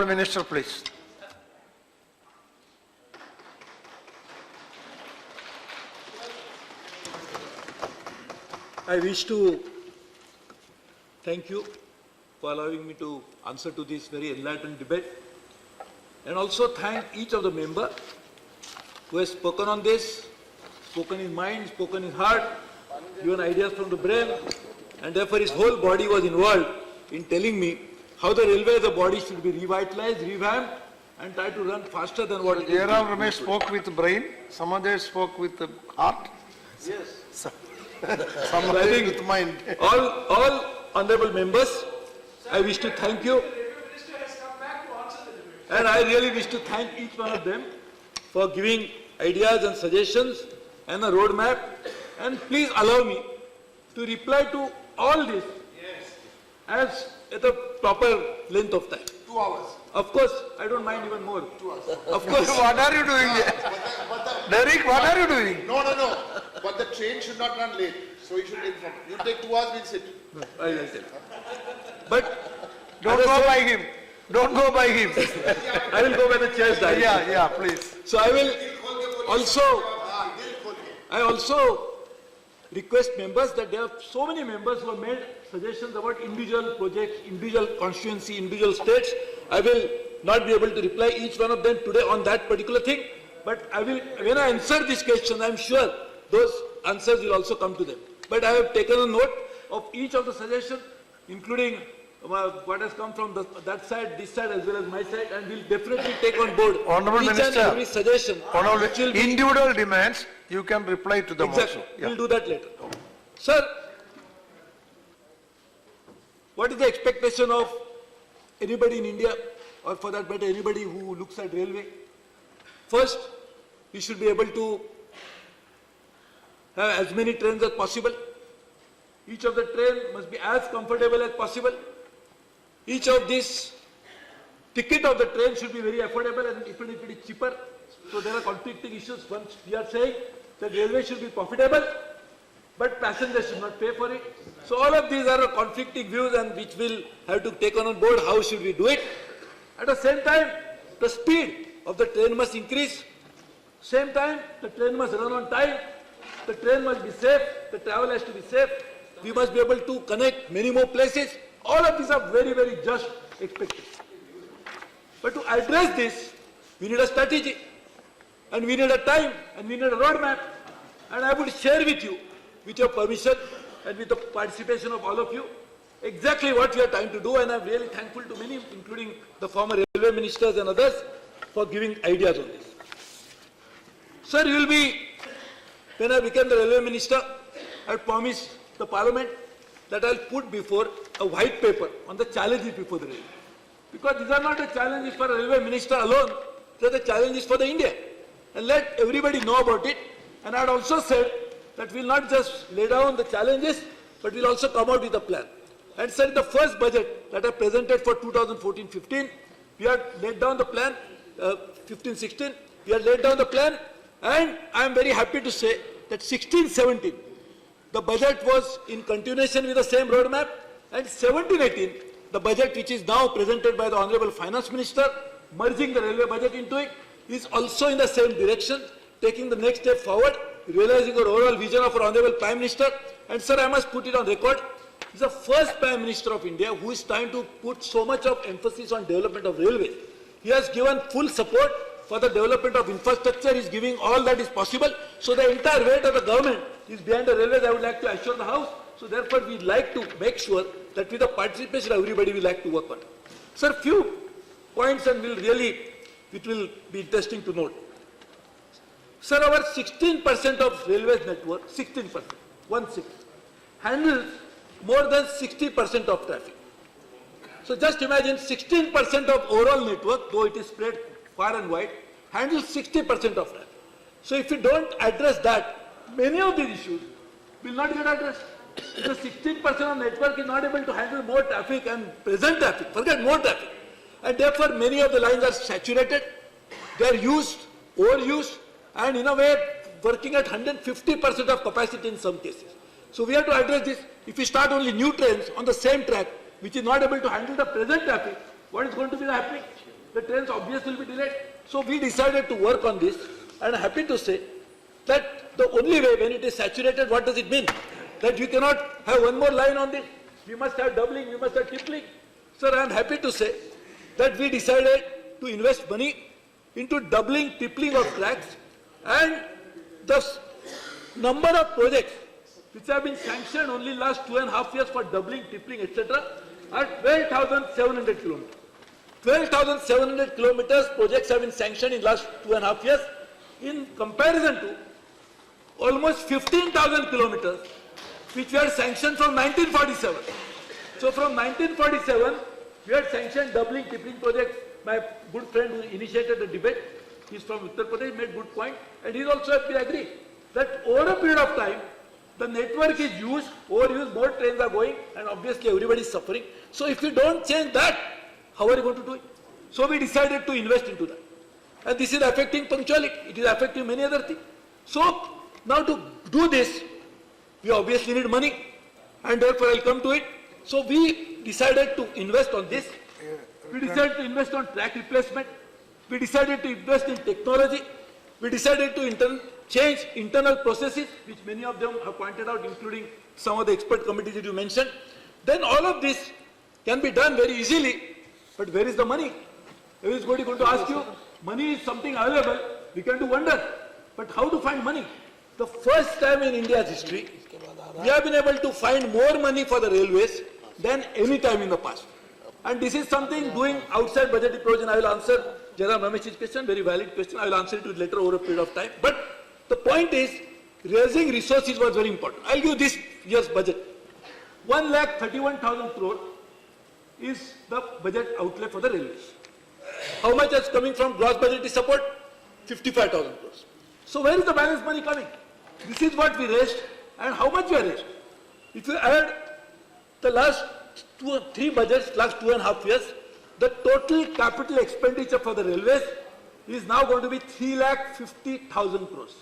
Honorable Minister, please. I wish to thank you for allowing me to answer to this very enlightened debate, and also thank each of the members who has spoken on this, spoken in mind, spoken in heart, given ideas from the brain, and therefore his whole body was involved in telling me how the railway as a body should be revitalized, revamped, and try to run faster than what it is. Jairam Ramesh spoke with brain, some others spoke with the heart. Yes. Some So I think with mind. all honorable members, I wish to thank you. And I really wish to thank each one of them for giving ideas and suggestions and a roadmap. And please allow me to reply to all this as at a proper length of time. 2 hours. Of course, I don't mind even more. 2 hours. Of course. What are you doing here? Derek, what are you doing? No. But the train should not run late. So you should take from. You take 2 hours, we'll sit. I will tell. But Don't as I go said, by him. Don't go by him. I will go by the chairs directly. Yeah, please. So I will also request members that there are so many members who have made suggestions about individual projects, individual constituency, individual states. I will not be able to reply each one of them today on that particular thing, but I will, when I answer this question, I am sure those answers will also come to them. But I have taken a note of each of the suggestions, including what has come from that side, this side, as well as my side, and will definitely take on board Honorable each Minister, and every suggestion. Honorable, which will be individual demands, you can reply to them exactly. also. We'll do that later. Sir, what is the expectation of anybody in India, or for that matter, anybody who looks at railway? First, we should be able to have as many trains as possible. Each of the train must be as comfortable as possible. Each of these ticket of the train should be very affordable, and even if it is cheaper. So there are conflicting issues. Once we are saying that railway should be profitable, but passengers should not pay for it. So all of these are conflicting views, and which will have to take on board. How should we do it? At the same time, the speed of the train must increase. Same time, the train must run on time. The train must be safe. The travel has to be safe. We must be able to connect many more places. All of these are very, very just expectations. But to address this, we need a strategy, and we need a time, and we need a roadmap. And I would share with you, with your permission and with the participation of all of you, exactly what we are trying to do. And I'm really thankful to many, including the former railway ministers and others, for giving ideas on this. Sir, you will be, when I became the railway minister, I promised the parliament that I'll put before a white paper on the challenges before the railway. Because these are not the challenges for a railway minister alone, they are the challenges for the India. And let everybody know about it. And I had also said that we'll not just lay down the challenges, but we'll also come out with a plan. And sir, in the first budget that I presented for 2014-15, we had laid down the plan, 15-16, we had laid down the plan, and I am very happy to say that 16-17, the budget was in continuation with the same roadmap, and 17-18, the budget which is now presented by the Honorable Finance Minister, merging the railway budget into it, is also in the same direction, taking the next step forward, realizing our overall vision of our Honorable Prime Minister. And sir, I must put it on record, he is the first Prime Minister of India who is trying to put so much of emphasis on development of railways. He has given full support for the development of infrastructure, he is giving all that is possible. So the entire weight of the government is behind the railways, I would like to assure the House. So therefore, we like to make sure that with the participation of everybody, we like to work on it. Sir, few points, and it will be interesting to note. Sir, our 16% of railways network, 16%, 1/6, handles more than 60% of traffic. So just imagine 16% of overall network, though it is spread far and wide, handles 60% of traffic. So if we don't address that, many of these issues will not get addressed. Because 16% of network is not able to handle more traffic and present traffic, forget more traffic. And therefore many of the lines are saturated, they are used, overused, and in a way working at 150% of capacity in some cases. So we have to address this. If we start only new trains on the same track, which is not able to handle the present traffic, what is going to be happening? the trains obviously will be delayed. So we decided to work on this, and I'm happy to say that the only way when it is saturated, what does it mean? That you cannot have one more line on this. We must have doubling, we must have tripling. Sir, I am happy to say that we decided to invest money into doubling, tripling of tracks, and the number of projects which have been sanctioned only last 2.5 years for doubling, tripling, etc. are 12,700 kilometers. 12,700 kilometers projects have been sanctioned in last 2.5 years in comparison to almost 15,000 kilometers which were sanctioned from 1947. So from 1947, we had sanctioned doubling, tripling projects. My good friend who initiated the debate, he's from Uttar Pradesh, made good point, and he also has been agreed that over a period of time, the network is used, overused, more trains are going, and obviously everybody is suffering. So if you don't change that, how are you going to do it? So we decided to invest into that. And this is affecting punctuality, it is affecting many other things. So now to do this, we obviously need money, and therefore I'll come to it. So we decided to invest on this. We decided to invest on track replacement. We decided to invest in technology. We decided to change internal processes, which many of them have pointed out, including some of the expert committees that you mentioned. Then all of this can be done very easily, but where is the money? Everybody is going to ask you, money is something available, we can do wonders. But how to find money? The first time in India's history, we have been able to find more money for the railways than any time in the past. And this is something doing outside budgetary provision. I will answer Jairam Ramesh's question, very valid question. I will answer it later over a period of time. But the point is, raising resources was very important. I will give this year's budget. 1,31,000 crore is the budget outlay for the railways. How much is coming from gross budgetary support? 55,000 crores. So where is the balance money coming? This is what we raised, and how much we have raised. If you add the last 2 or 3 budgets, last 2.5 years, the total capital expenditure for the railways is now going to be 3,50,000 crores.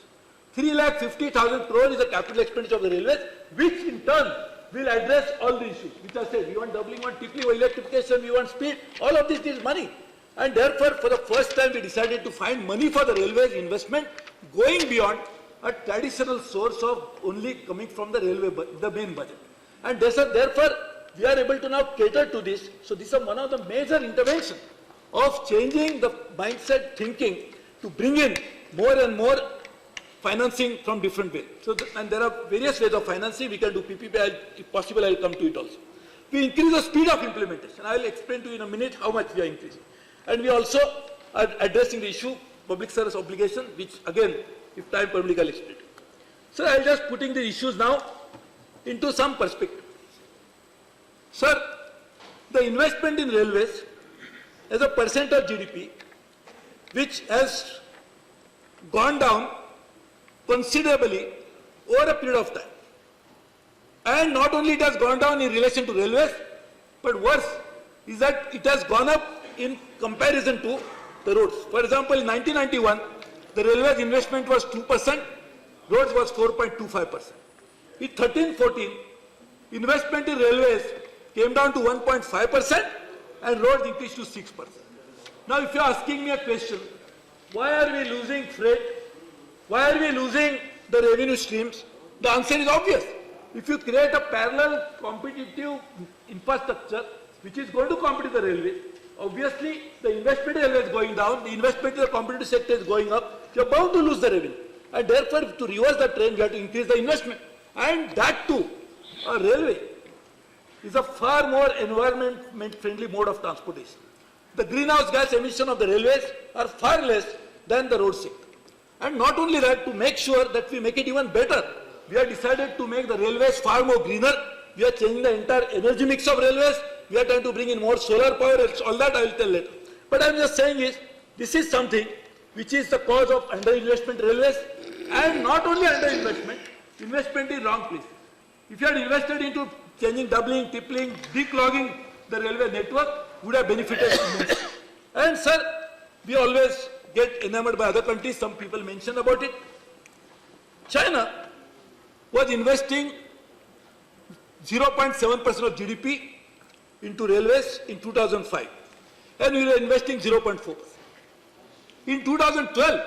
3,50,000 crores is the capital expenditure of the railways, which in turn will address all the issues, which I said, we want doubling, we want tripling, we want electrification, we want speed, all of this needs money. And therefore, for the first time, we decided to find money for the railways investment going beyond a traditional source of only coming from the railway, the main budget. And therefore, we are able to now cater to this. So this is one of the major interventions of changing the mindset thinking to bring in more and more financing from different ways. So and there are various ways of financing. We can do PPP, if possible I will come to it also. We increase the speed of implementation. I will explain to you in a minute how much we are increasing. And we also are addressing the issue public service obligation, which again, if time permits, I will explain. So I will just putting the issues now into some perspective. Sir, the investment in railways as a percent of GDP, which has gone down considerably over a period of time. And not only it has gone down in relation to railways, but worse is that it has gone up in comparison to the roads. For example, in 1991, the railways investment was 2%, roads was 4.25%. In 13-14, investment in railways came down to 1.5% and roads increased to 6%. Now, if you are asking me a question, why are we losing freight? Why are we losing the revenue streams? The answer is obvious. If you create a parallel competitive infrastructure which is going to compete with the railway, obviously the investment in railway is going down, the investment in the competitive sector is going up, you are bound to lose the revenue. And therefore, to reverse the trend, you have to increase the investment. And that too, a railway is a far more environment-friendly mode of transportation. The greenhouse gas emission of the railways are far less than the road sector. And not only that, to make sure that we make it even better, we have decided to make the railways far more greener. We are changing the entire energy mix of railways. We are trying to bring in more solar power. All that I will tell later. But I am just saying is, this is something which is the cause of underinvestment in railways, and not only underinvestment, investment in wrong places. If you had invested into changing, doubling, tripling, declogging the railway network, would have benefited immensely. And sir, we always get enamored by other countries. Some people mention about it. China was investing 0.7% of GDP into railways in 2005. and we were investing 0.4%. In 2012,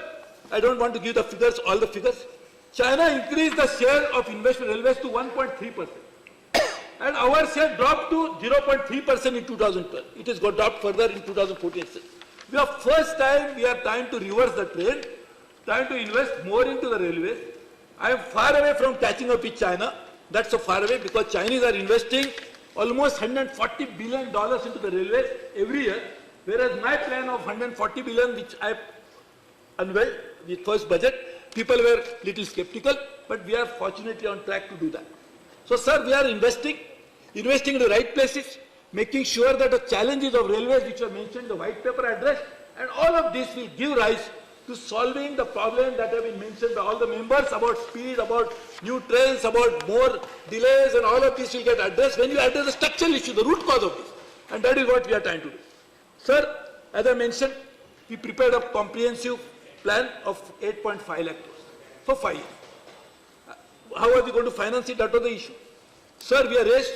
I don't want to give the figures, all the figures, China increased the share of investment railways to 1.3%. And our share dropped to 0.3% in 2012. It has got dropped further in 2014. We are first time, we are trying to reverse the trend, trying to invest more into the railways. I am far away from catching up with China. That's so far away because Chinese are investing almost $140 billion into the railways every year, whereas my plan of $140 billion, which I unveiled with first budget, people were little skeptical, but we are fortunately on track to do that. So, sir, we are investing in the right places, making sure that the challenges of railways, which are mentioned in the white paper, addressed, and all of this will give rise to solving the problem that have been mentioned by all the members about speed, about new trains, about more delays, and all of this will get addressed when you address the structural issue, the root cause of this. And that is what we are trying to do. Sir, as I mentioned, we prepared a comprehensive plan of 8.5 lakh crores for 5 years. How are we going to finance it? That was the issue. Sir, we have raised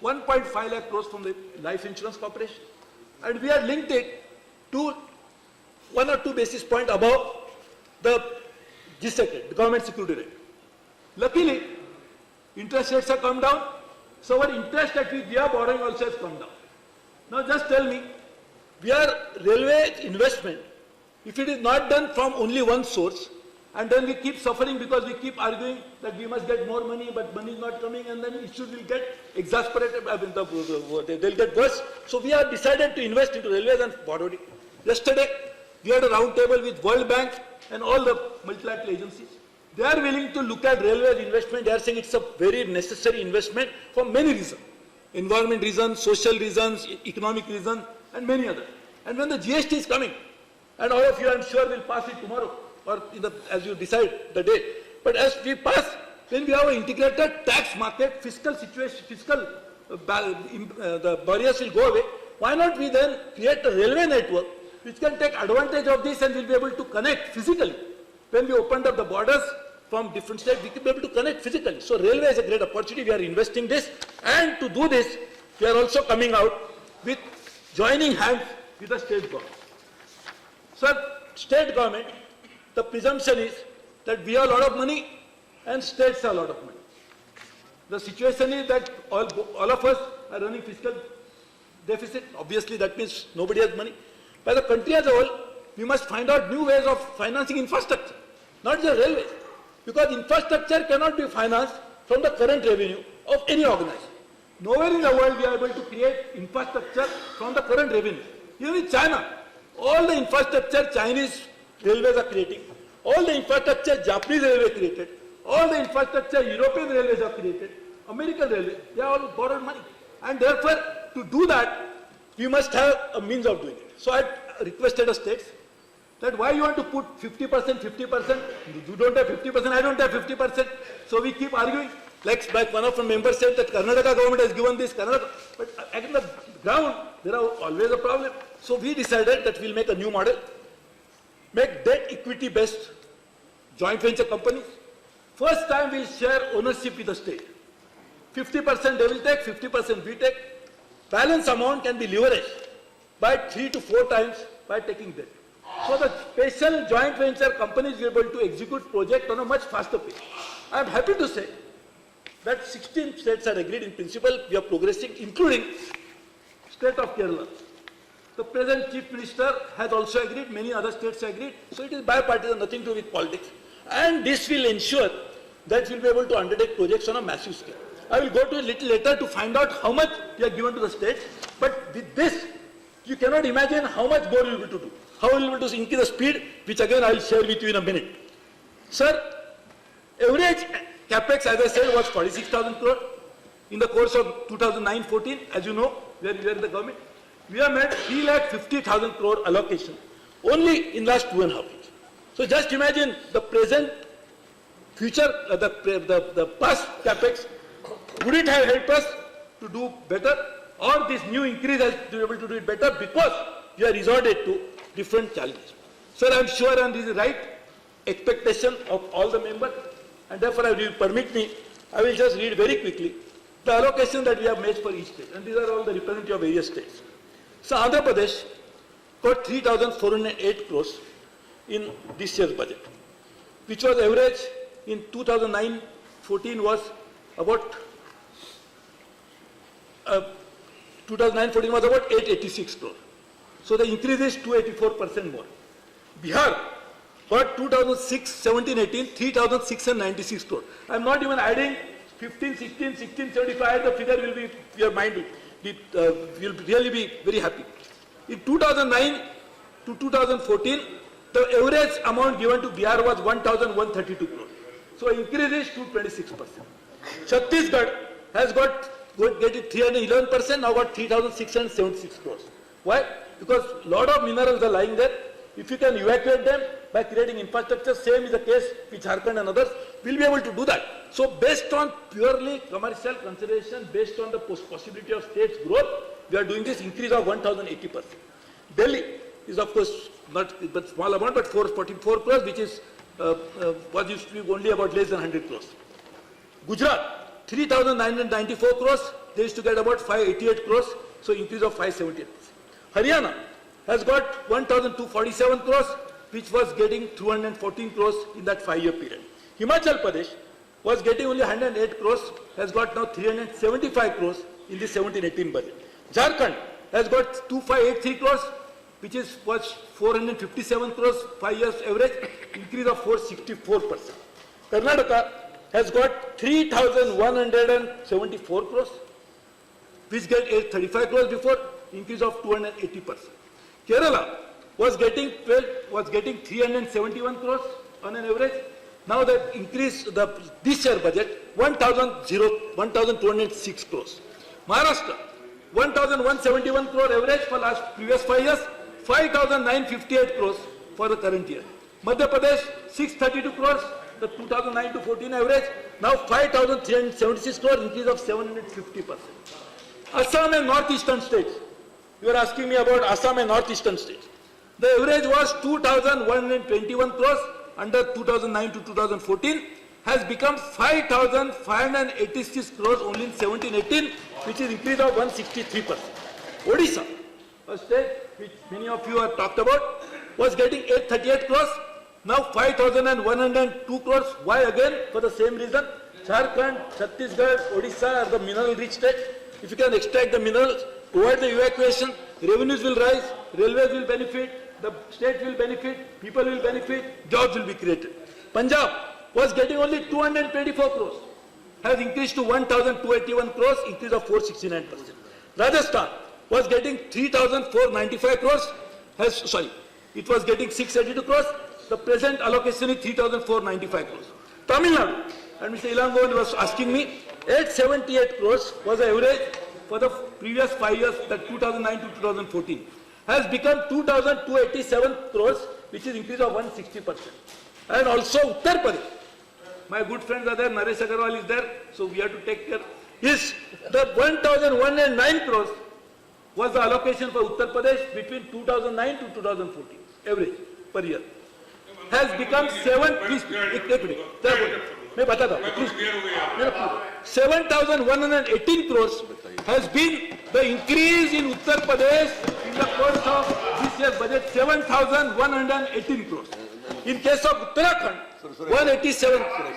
1.5 lakh crores from the Life Insurance Corporation, and we have linked it to 1 or 2 basis points above the GSEC rate, the government security rate. Luckily, interest rates have come down, so our interest that we are borrowing also has come down. Now just tell me, we are railway investment, if it is not done from only one source, and then we keep suffering because we keep arguing that we must get more money, but money is not coming, and then issues will get exasperated, they'll get worse. So we have decided to invest into railways and borrowed it. Yesterday, we had a round table with World Bank and all the multilateral agencies. They are willing to look at railways investment. They are saying it's a very necessary investment for many reasons. Environment reasons, social reasons, economic reasons, and many others. And when the GST is coming, and all of you, I'm sure, will pass it tomorrow, or as you decide the day. But as we pass, when we have an integrated tax market, fiscal situation, the barriers will go away. Why not we then create a railway network which can take advantage of this and will be able to connect physically. When we opened up the borders from different states, we can be able to connect physically. So railway is a great opportunity. We are investing this, and to do this, we are also coming out with joining hands with the state government. Sir, state government, the presumption is that we have a lot of money and states have a lot of money. The situation is that all of us are running fiscal deficit. Obviously, that means nobody has money. By the country as a whole, we must find out new ways of financing infrastructure, not just railways, because infrastructure cannot be financed from the current revenue of any organization. Nowhere in the world we are able to create infrastructure from the current revenue. Even in China, all the infrastructure Chinese railways are creating, all the infrastructure Japanese railways created, all the infrastructure European railways are created, American railways, they are all borrowed money. And therefore, to do that, we must have a means of doing it. So I requested the states that why you want to put 50%, 50%, you don't have 50%, I don't have 50%. So we keep arguing. Like one of the members said that Karnataka government has given this, but at the ground, there are always a problem. So we decided that we'll make a new model, make debt equity based joint venture companies. First time we'll share ownership with the state. 50% they will take, 50% we take. Balance amount can be leveraged by 3 to 4 times by taking debt. So the special joint venture companies will be able to execute project on a much faster pace. I am happy to say that 16 states are agreed in principle. We are progressing, including state of Kerala. The present chief minister has also agreed, many other states agreed. So it is bipartisan, nothing to do with politics. And this will ensure that we will be able to undertake projects on a massive scale. I will go to a little later to find out how much we are given to the states. But with this, you cannot imagine how much more we will be able to do. How we will be able to increase the speed, which again I will share with you in a minute. Sir, average capex, as I said, was 46,000 crore. In the course of 2009-14, as you know, we are in the government, we have made 3,50,000 crore allocation only in last 2.5 years. So just imagine the present, future, the past capex. Would it have helped us to do better, or this new increase has to be able to do it better because we are resorted to different challenges? Sir, I am sure, and this is right expectation of all the members, and therefore I will permit me, I will just read very quickly the allocation that we have made for each state, and these are all the representatives of various states. So Andhra Pradesh, got 3,408 crores in this year's budget, which was average in 2009-14 was about 2009-14 was about 886 crores. So the increase is 284% more. Bihar got 2006-17-18 3,696 crores. I am not even adding 15, 16, 1675. The figure will be, your mind will really be very happy. In 2009 to 2014, the average amount given to Bihar was 1,132 crores. So increase is 226%. Chhattisgarh has got getting 311%, now got 3,676 crores. Why? Because a lot of minerals are lying there. If you can evacuate them by creating infrastructure, same is the case with Jharkhand and others, we'll be able to do that. So based on purely commercial consideration, based on the possibility of state's growth, we are doing this increase of 1,080%. Delhi is of course not but small amount, but 444 crores, which is was used to be only about less than 100 crores. Gujarat, 3,994 crores, they used to get about 588 crores, so increase of 578%. Haryana has got 1,247 crores, which was getting 214 crores in that 5-year period. Himachal Pradesh was getting only 108 crores, has got now 375 crores in the 17-18 budget. Jharkhand has got 2,583 crores, which was 457 crores, 5 years average, increase of 464%. Karnataka has got 3,174 crores, which get 835 crores before, increase of 280%. Kerala was getting 371 crores on an average. Now the increase, this year budget, 1,206 crores. Maharashtra, 1,171 crore average for previous 5 years, 5,958 crores for the current year. Madhya Pradesh, 632 crores, the 2009 to 14 average, now 5,376 crores, increase of 750%. Assam and northeastern states, you are asking me about Assam and northeastern states. The average was 2,121 crores under 2009 to 2014, has become 5,586 crores only in 17-18, which is increase of 163%. Odisha, a state which many of you have talked about, was getting 838 crores, now 5,102 crores. Why again? For the same reason. Jharkhand, Chhattisgarh, Odisha are the mineral rich states. If you can extract the minerals, provide the evacuation, revenues will rise, railways will benefit, the state will benefit, people will benefit, jobs will be created. Punjab was getting only 224 crores, has increased to 1,281 crores, increase of 469%. Rajasthan was getting 3,495 crores, it was getting 682 crores, the present allocation is 3,495 crores. Tamil Nadu, and Mr. Ilangovan was asking me, 878 crores was the average for the previous 5 years, that 2009 to 2014, has become 2,287 crores, which is increase of 160%. And also Uttar Pradesh, my good friends are there, Naresh Agarwal is there, so we have to take care. Yes, the 1,109 crores was the allocation for Uttar Pradesh between 2009 to 2014, average per year. Has become 7,118 crores has been the increase in Uttar Pradesh in the course of this year's budget, 7,118 crores. In case of Uttarakhand, 187 crores.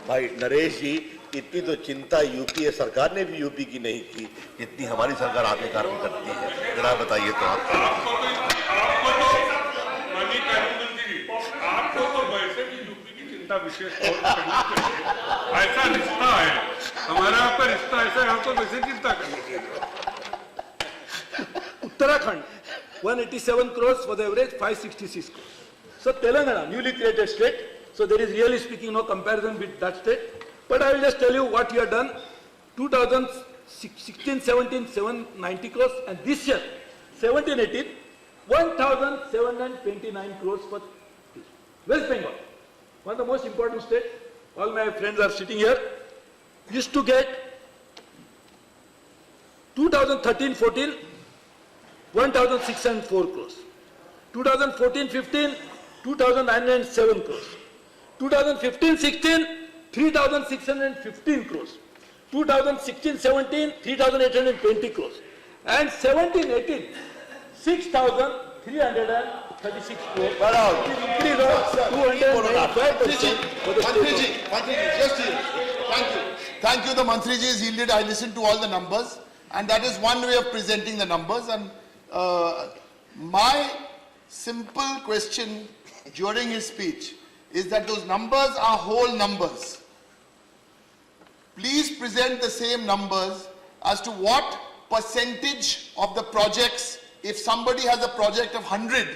भाई नरेश जी, इतनी तो चिंता UPA सरकार ने भी UP की नहीं की जितनी हमारी सरकार आपके कारण करती है। जरा बताइए तो आपको तो वैसे भी यूपी की चिंता विशेष तौर पर ऐसा रिश्ता है हमारा, आपका रिश्ता ऐसा है, हमको वैसे चिंता करनी चाहिए। Uttarakhand, 187 crores for the average, 566 crores. So Telangana, newly created state, so there is really speaking no comparison with that state. But I will just tell you what we have done. 2016-17, 790 crores, and this year, 17-18, 1,729 crores for West Bengal, one of the most important states. All my friends are sitting here. Used to get 2013-14, 1,604 crores. 2014-15, 2,907 crores. 2015-16, 3,615 crores. 2016-17, 3,820 crores. And 17-18, 6,000 336 crore. Bravo. It is increase of 295% for the state. Mantriji, just here. Thank you. Thank you. The Mantriji is yielded. I listened to all the numbers, and that is one way of presenting the numbers. And my simple question during his speech is that those numbers are whole numbers. Please present the same numbers as to what percentage of the projects, if somebody has a project of 100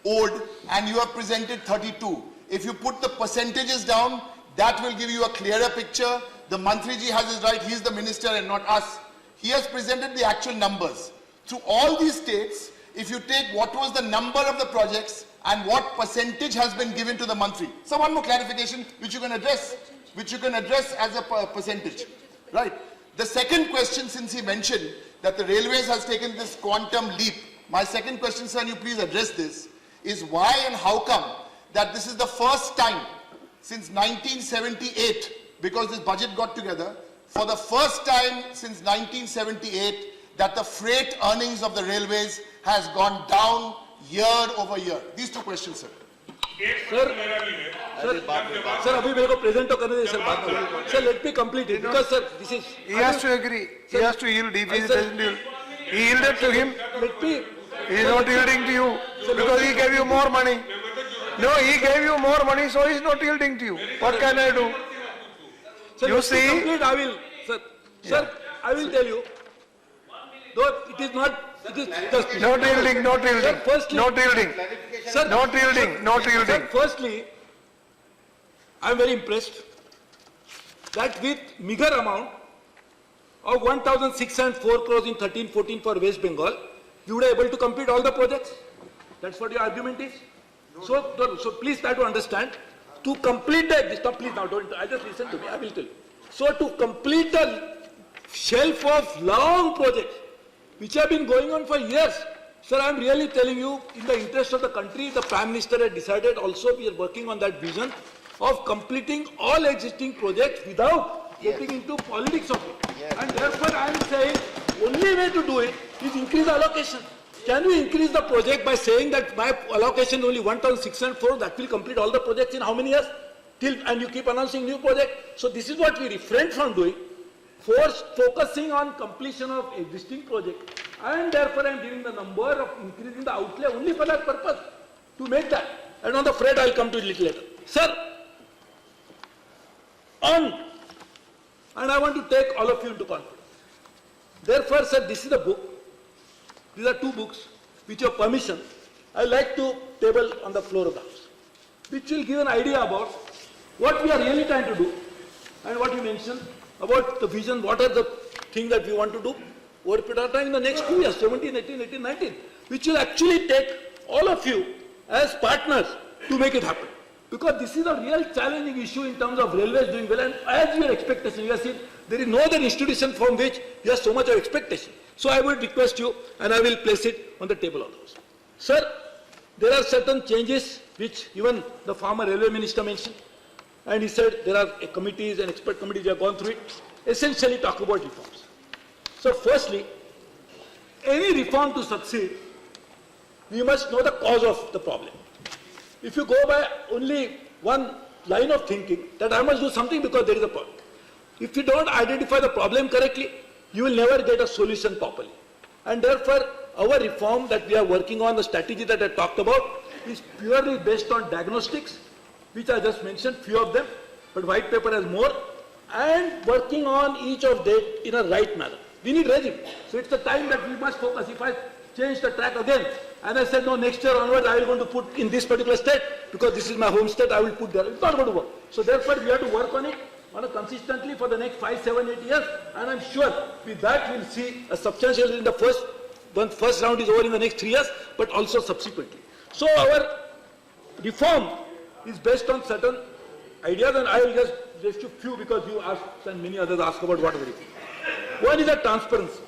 owed and you have presented 32, if you put the percentages down, that will give you a clearer picture. The Mantriji has his right, he is the minister and not us. He has presented the actual numbers. Through all these states, if you take what was the number of the projects and what percentage has been given to the Mantri. So one more clarification which you can address as a percentage, right? The second question, since he mentioned that the railways has taken this quantum leap, my second question, sir, and you please address this, is why and how come that this is the first time since 1978, because this budget got together, for the first time since 1978, that the freight earnings of the railways has gone down year over year. These two questions, sir. Sir, अभी मेरे को present तो करने दे sir बात में. Sir, let me complete it because sir, this is. He has to agree. He has to yield. If he doesn't yield, he yielded to him. Let me. He is not yielding to you because he gave you more money. No, he gave you more money, so he is not yielding to you. What can I do? Sir, You let me see- complete, I will. Sir, I will tell you. Though it is not. It is just. Not yielding, not yielding. Sir, firstly- Not yielding. Sir, Not yielding, not Sir, yielding. firstly, I am very impressed that with meager amount of 1,604 crores in 13-14 for West Bengal, you were able to complete all the projects. That's what your argument is. So please try to understand. To complete please now don't. I just listen to me. I will tell you. So to complete the shelf of long projects which have been going on for years. Sir, I am really telling you, in the interest of the country, the Prime Minister had decided also we are working on that vision of completing all existing projects without getting into politics of it. And therefore I am saying, only way to do it is increase allocation. Can we increase the project by saying that my allocation only 1,604, that will complete all the projects in how many years? And you keep announcing new project. So this is what we refrain from doing. Focusing on completion of existing project, and therefore I am giving the number of increasing the outlay only for that purpose, to make that. And on the freight I will come to it a little later. Sir, and I want to take all of you into confidence. Therefore, sir, this is the book. These are two books, with your permission, I would like to table on the floor of the House, which will give an idea about what we are really trying to do, and what you mentioned about the vision, what are the things that we want to do over a period of time in the next 2 years, 17, 18, 18, 19, which will actually take all of you as partners to make it happen. Because this is a real challenging issue in terms of railways doing well, and as your expectation, you have seen, there is no other institution from which you have so much of expectation. So I would request you, and I will place it on the table of the House. Sir, there are certain changes which even the former railway minister mentioned. And he said there are committees and expert committees who have gone through it, essentially talk about reforms. So firstly, any reform to succeed, we must know the cause of the problem. If you go by only one line of thinking that I must do something because there is a problem, if you don't identify the problem correctly, you will never get a solution properly. And therefore, our reform that we are working on, the strategy that I talked about, is purely based on diagnostics, which I just mentioned, few of them, but white paper has more, and working on each of them in a right manner. We need regime. So it's the time that we must focus. If I change the track again, and I said, no, next year onwards I will going to put in this particular state, because this is my home state, I will put there. It's not going to work. So therefore, we have to work on it consistently for the next 5, 7, 8 years, and I'm sure with that we'll see a substantial in the first round is over in the next 3 years, but also subsequently. So our reform is based on certain ideas, and I will just a few because you asked and many others asked about what reform. One is the transparency.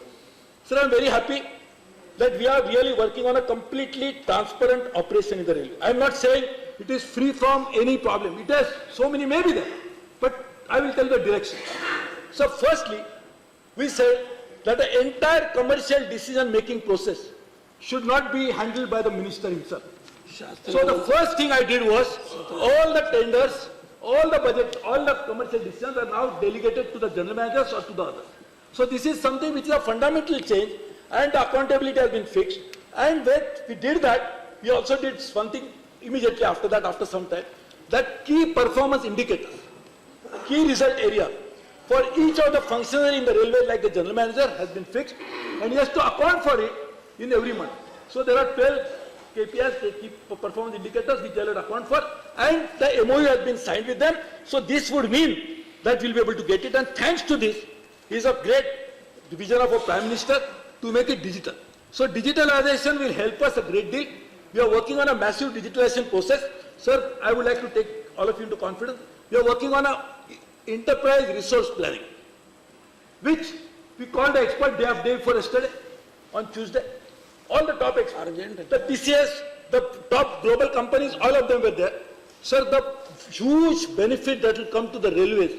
Sir, I am very happy that we are really working on a completely transparent operation in the railway. I am not saying it is free from any problem. It has so many may be there, but I will tell you the direction. So firstly, we said that the entire commercial decision-making process should not be handled by the minister himself. So the first thing I did was, all the tenders, all the budget, all the commercial decisions are now delegated to the general managers or to the others. So this is something which is a fundamental change, and the accountability has been fixed. And when we did that, we also did one thing immediately after that, after some time, that key performance indicators, key result area for each of the functionaries in the railway, like the general manager, has been fixed, and he has to account for it in every month. So there are 12 KPIs, key performance indicators, which they will account for, and the MOU has been signed with them. So this would mean that we'll be able to get it, and thanks to this, is a great vision of our Prime Minister to make it digital. So digitalization will help us a great deal. We are working on a massive digitalization process. Sir, I would like to take all of you into confidence. We are working on a enterprise resource planning, which we called the expert day before yesterday, on Tuesday. All the top experts, the TCS, the top global companies, all of them were there. Sir, the huge benefit that will come to the railways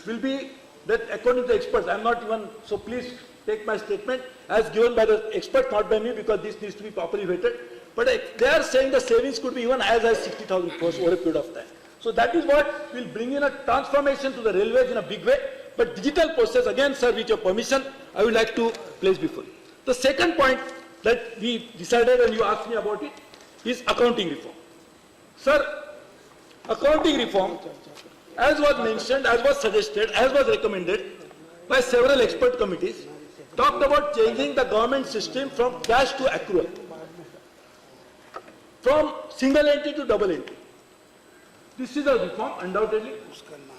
will be that, according to the experts, I am not even, so please take my statement as given by the experts, not by me, because this needs to be properly vetted. But they are saying the savings could be even as high as 60,000 crores over a period of time. So that is what will bring in a transformation to the railways in a big way. But digital process, again, sir, with your permission, I would like to place before you. The second point that we decided, and you asked me about it, is accounting reform. Sir, accounting reform, as was mentioned, as was suggested, as was recommended by several expert committees, talked about changing the government system from cash to accrual, from single entry to double entry. This is a reform, undoubtedly,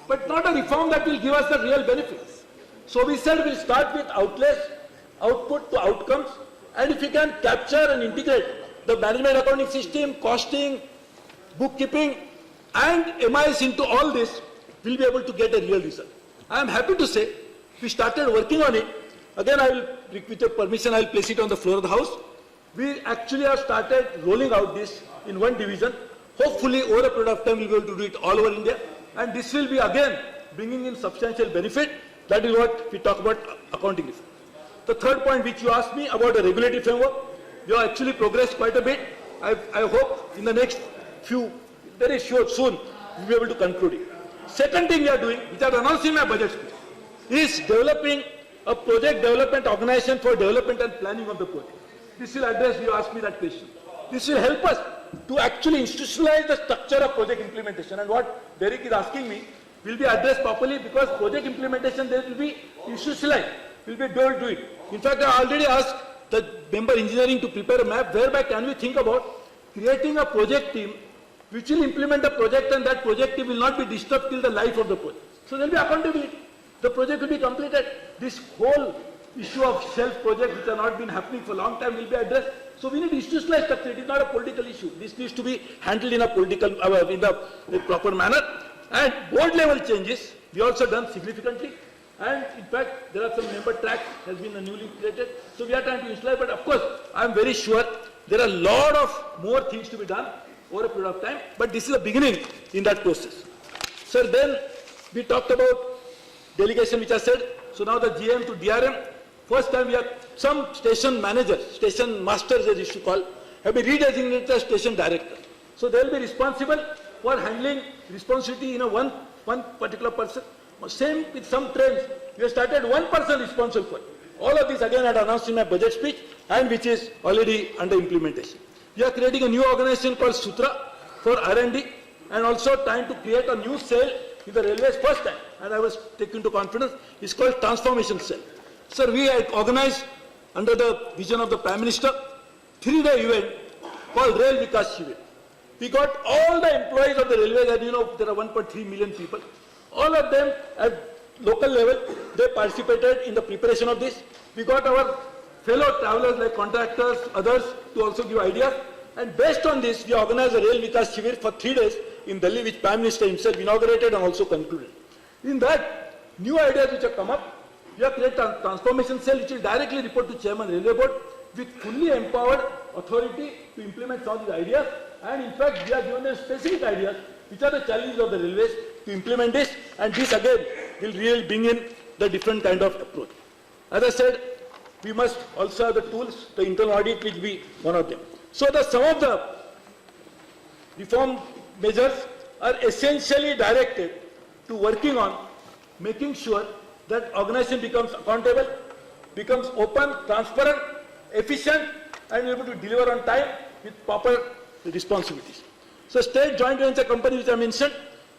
but not a reform that will give us the real benefits. So we said we'll start with outlays, output to outcomes, and if we can capture and integrate the management accounting system, costing, bookkeeping, and MIS into all this, we'll be able to get a real result. I am happy to say we started working on it. Again, I will, with your permission, I will place it on the floor of the House. We actually have started rolling out this in one division. Hopefully, over a period of time, we'll be able to do it all over India. And this will be, again, bringing in substantial benefit. That is what we talk about accounting reform. The third point which you asked me about the regulatory framework, we have actually progressed quite a bit. I hope in the next few, very short, soon, we'll be able to conclude it. Second thing we are doing, which I announced in my budget speech, is developing a project development organization for development and planning of the project. This will address, you asked me that question. This will help us to actually institutionalize the structure of project implementation. And what Derek is asking me will be addressed properly, because project implementation there will be institutionalized. We'll be able to do it. In fact, I already asked the member engineering to prepare a map whereby can we think about creating a project team which will implement the project, and that project team will not be disturbed till the life of the project. So there will be accountability. The project will be completed. This whole issue of shelf projects which have not been happening for a long time will be addressed. So we need institutionalized structure. It is not a political issue. This needs to be handled in a political, in the proper manner. And board level changes, we also done significantly. And in fact, there are some member tracks has been newly created. So we are trying to utilize, but of course, I am very sure there are a lot of more things to be done over a period of time. But this is a beginning in that process. Sir, then we talked about delegation, which I said. So now the GM to DRM, first time we have some station managers, station masters as you should call, have been redesignated as station director. So they will be responsible for handling responsibility in a one particular person. Same with some trains, we have started one person responsible for it. All of this again I had announced in my budget speech, and which is already under implementation. We are creating a new organization called Sutra for R&D, and also trying to create a new cell in the railways first time, and I was taken to confidence. It's called Transformation Cell. Sir, we had organized under the vision of the Prime Minister 3-day event called Rail Vikas Shivir. We got all the employees of the railways, and you know there are 1.3 million people. All of them at local level, they participated in the preparation of this. We got our fellow travelers like contractors, others to also give ideas. And based on this, we organized a Rail Vikas Shivir for 3 days in Delhi, which Prime Minister himself inaugurated and also concluded. In that, new ideas which have come up, we have created a transformation cell which will directly report to Chairman Railway Board with fully empowered authority to implement some of these ideas. And in fact, we are given them specific ideas which are the challenges of the railways to implement this. And this again will really bring in the different kind of approach. As I said, we must also have the tools, the internal audit will be one of them. So some of the reform measures are essentially directed to working on making sure that organization becomes accountable, becomes open, transparent, efficient, and able to deliver on time with proper responsibilities. So state joint venture companies which I mentioned,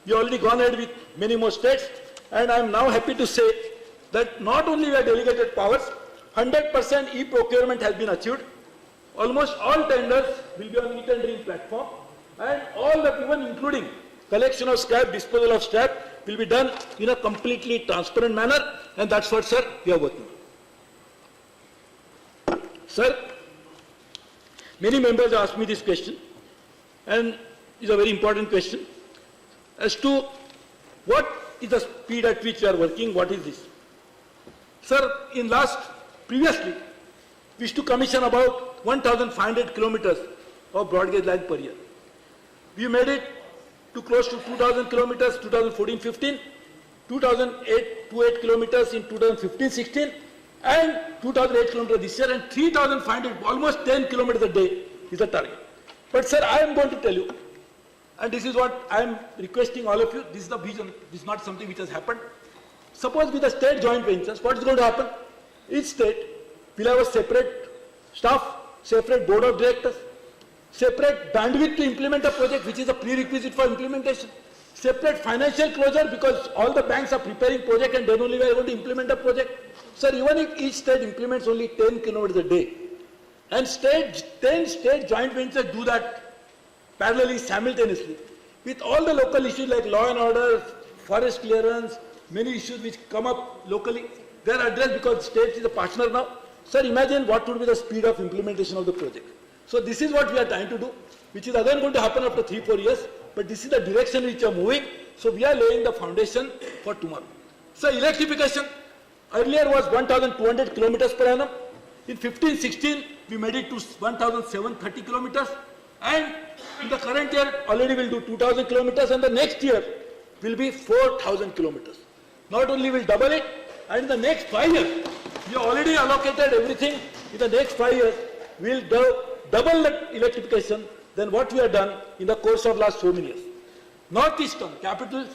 we already gone ahead with many more states, and I am now happy to say that not only we have delegated powers, 100% e-procurement has been achieved. Almost all tenders will be on e-tendering platform, and all the, even including collection of scrap, disposal of scrap, will be done in a completely transparent manner, and that's what, sir, we are working on. Sir, many members asked me this question, and it's a very important question, as to what is the speed at which we are working, what is this? Sir, previously, we used to commission about 1,500 kilometers of broad gauge line per year. We made it to close to 2,000 kilometers 2014-15, 2,008 kilometers in 2015-16, and 2,008 kilometers this year, and 3,500, almost 10 kilometers a day is the target. But sir, I am going to tell you, and this is what I am requesting all of you, this is the vision, this is not something which has happened. Suppose with the state joint ventures, what is going to happen? Each state will have a separate staff, separate board of directors, separate bandwidth to implement a project, which is a prerequisite for implementation, separate financial closure, because all the banks are preparing project and then only we are going to implement a project. Sir, even if each state implements only 10 kilometers a day, and 10 state joint ventures do that parallelly, simultaneously, with all the local issues like law and order, forest clearance, many issues which come up locally, they are addressed because state is a partner now. Sir, imagine what would be the speed of implementation of the project. So this is what we are trying to do, which is again going to happen after 3-4 years, but this is the direction which we are moving, so we are laying the foundation for tomorrow. So electrification, earlier was 1,200 kilometers per annum. In 15-16, we made it to 1,730 kilometers, and in the current year already we'll do 2,000 kilometers, and the next year will be 4,000 kilometers. Not only will double it, and in the next 5 years, we have already allocated everything. In the next 5 years, we'll double the electrification than what we have done in the course of last so many years. Northeastern capitals,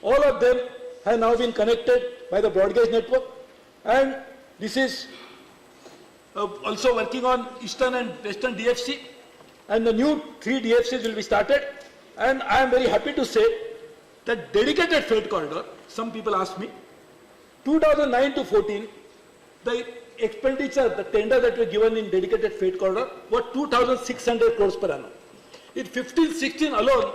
all of them have now been connected by the broad gauge network, and this is also working on Eastern and Western DFC, and the new 3 DFCs will be started, and I am very happy to say that dedicated freight corridor, some people ask me, 2009 to 14, the expenditure, the tender that were given in dedicated freight corridor were 2,600 crores per annum. In 15-16 alone,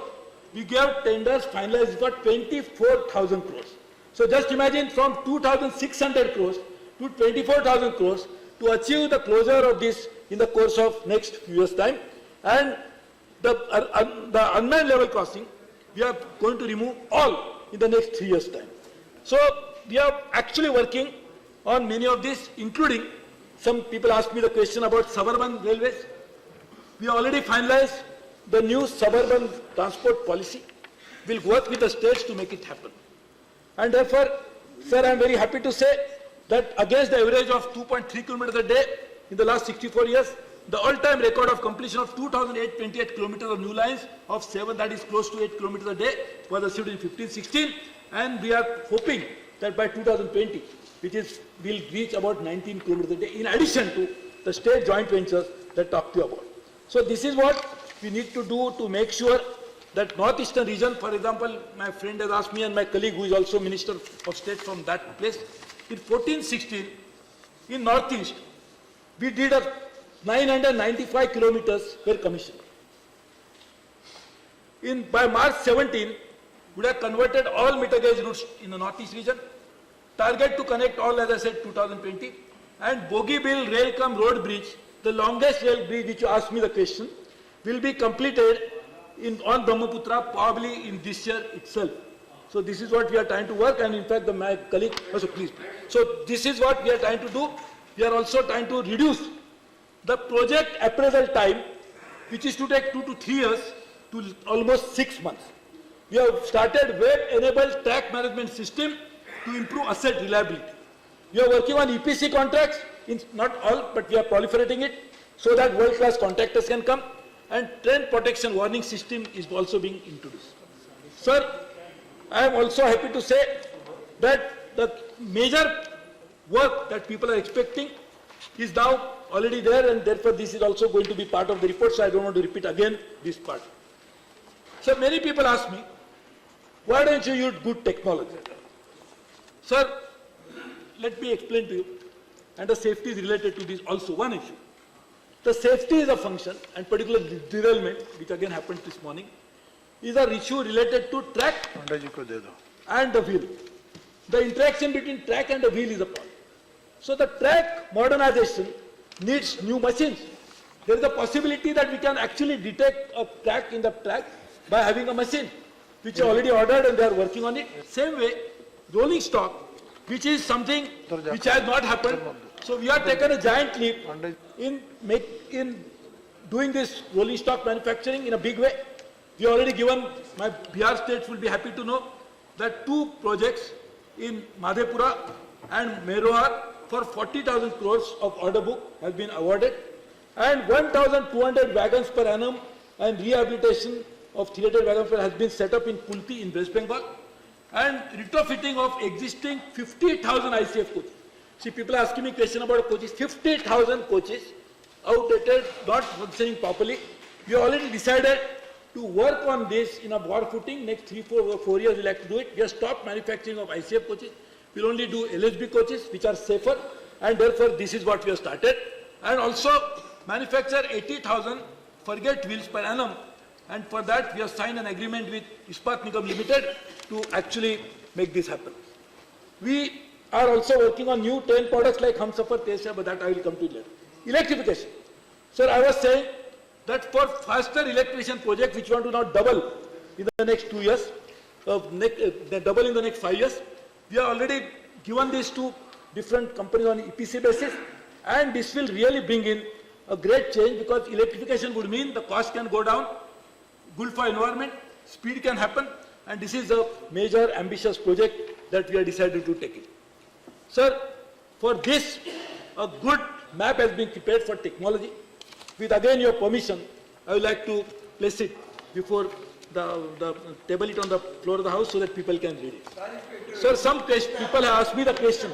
we gave tenders finalized for 24,000 crores. So just imagine from 2,600 crores to 24,000 crores to achieve the closure of this in the course of next few years' time. And the unmanned level crossing, we are going to remove all in the next 3 years' time. So we are actually working on many of these, including, some people ask me the question about suburban railways. We already finalized the new suburban transport policy. We'll work with the states to make it happen. And therefore, sir, I am very happy to say that against the average of 2.3 kilometers a day in the last 64 years, the all-time record of completion of 2,828 kilometers of new lines of 7, that is close to 8 kilometers a day, was achieved in 15-16, and we are hoping that by 2020, we'll reach about 19 kilometers a day, in addition to the state joint ventures that I talked to you about. So this is what we need to do to make sure that northeastern region, for example, my friend has asked me, and my colleague who is also Minister of State from that place, in 14-16, in northeast, we did a 995 kilometers per commission. By March 17, we have converted all meter gauge routes in the northeast region. Target to connect all, as I said, 2020. And Bogeybill Rail-cum Road Bridge, the longest rail bridge which you asked me the question, will be completed on Brahmaputra probably in this year itself. So this is what we are trying to work, and in fact my colleague, so please. So this is what we are trying to do. We are also trying to reduce the project appraisal time, which is to take 2 to 3 years, to almost 6 months. We have started web-enabled track management system to improve asset reliability. We are working on EPC contracts in not all, but we are proliferating it so that world-class contractors can come, and train protection warning system is also being introduced. Sir, I am also happy to say that the major work that people are expecting is now already there, and therefore this is also going to be part of the report, so I don't want to repeat again this part. So many people ask me, why don't you use good technology? Sir, let me explain to you, and the safety is related to this also, one issue. The safety is a function, and particularly derailment, which again happened this morning, is an issue related to track and the wheel. The interaction between track and the wheel is a problem. So the track modernization needs new machines. There is a possibility that we can actually detect a crack in the track by having a machine, which is already ordered and they are working on it. Same way, rolling stock, which is something which has not happened. So we have taken a giant leap in doing this rolling stock manufacturing in a big way. We already given, my Bihar states will be happy to know that 2 projects in Madhepura and Merohar for 40,000 crores of order book has been awarded, and 1,200 wagons per annum and rehabilitation of 300 wagons per has been set up in Kulti in West Bengal, and retrofitting of existing 50,000 ICF coaches. See, people are asking me question about coaches. 50,000 coaches, outdated, not functioning properly. We already decided to work on this in a war footing. Next 3-4 years we'll have to do it. We have stopped manufacturing of ICF coaches. We'll only do LHB coaches, which are safer, and therefore this is what we have started. And also manufacture 80,000 forget wheels per annum, and for that we have signed an agreement with Ispat Nigam Limited to actually make this happen. We are also working on new train products like Humsafar, Tesha, but that I will come to later. Electrification. Sir, I was saying that for faster electrification project, which we want to now double in the next 2 years, double in the next 5 years, we have already given this to different companies on EPC basis, and this will really bring in a great change, because electrification would mean the cost can go down, good for environment, speed can happen, and this is a major ambitious project that we have decided to take it. Sir, for this, a good map has been prepared for technology. With again your permission, I would like to place it before the table it on the floor of the house so that people can read it. Sir, some people have asked me the question.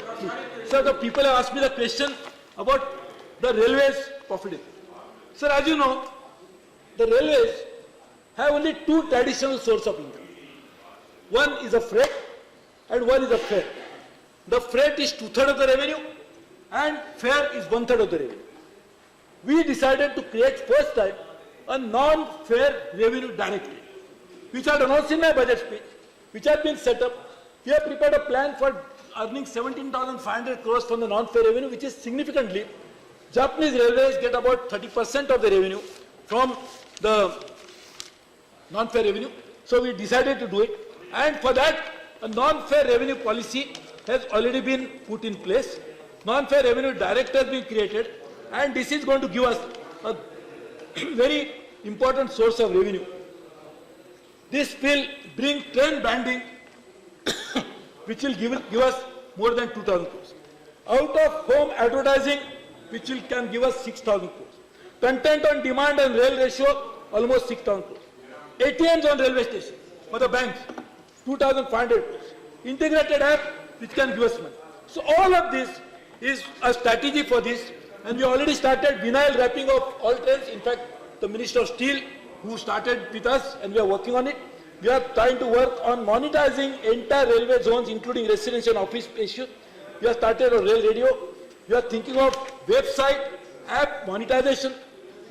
Sir, the people have asked me the question about the railways profitability. Sir, as you know, the railways have only 2 traditional sources of income. One is a freight and one is a fare. The freight is 2/3 of the revenue and fare is 1/3 of the revenue. We decided to create first time a non-fare revenue directly, which I announced in my budget speech, which has been set up. We have prepared a plan for earning 17,500 crores from the non-fare revenue, which is significantly. Japanese railways get about 30% of the revenue from the non-fare revenue. So we decided to do it. And for that, a non-fare revenue policy has already been put in place. Non-fare revenue director has been created, and this is going to give us a very important source of revenue. This will bring train banding, which will give us more than 2,000 crores. Out of home advertising, which can give us 6,000 crores. Content on demand and rail ratio, almost 6,000 crores. ATMs on railway stations for the banks, 2,500 crores. Integrated app, which can give us money. So all of this is a strategy for this, and we already started vinyl wrapping of all trains. In fact, the Minister of Steel, who started with us, and we are working on it. We are trying to work on monetizing entire railway zones, including residential office issues. We have started a rail radio. We are thinking of website, app monetization,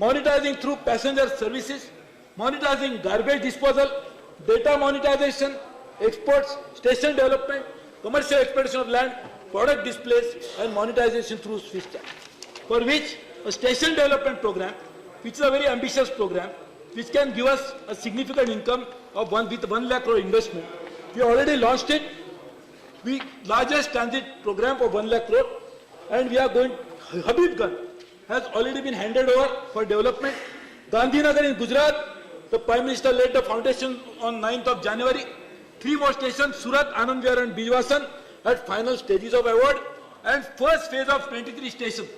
monetizing through passenger services, monetizing garbage disposal, data monetization, exports, station development, commercial exploitation of land, product displays, and monetization through Swiss chat. For which a station development program, which is a very ambitious program, which can give us a significant income of 1 lakh crore investment. We already launched it. We largest transit program for 1 lakh crore, and we are going. Habibganj has already been handed over for development. Gandhinagar in Gujarat, the Prime Minister laid the foundation on 9th of January. 3 more stations, Surat, Anand Vihar and Bijwasan, at final stages of award. And first phase of 23 stations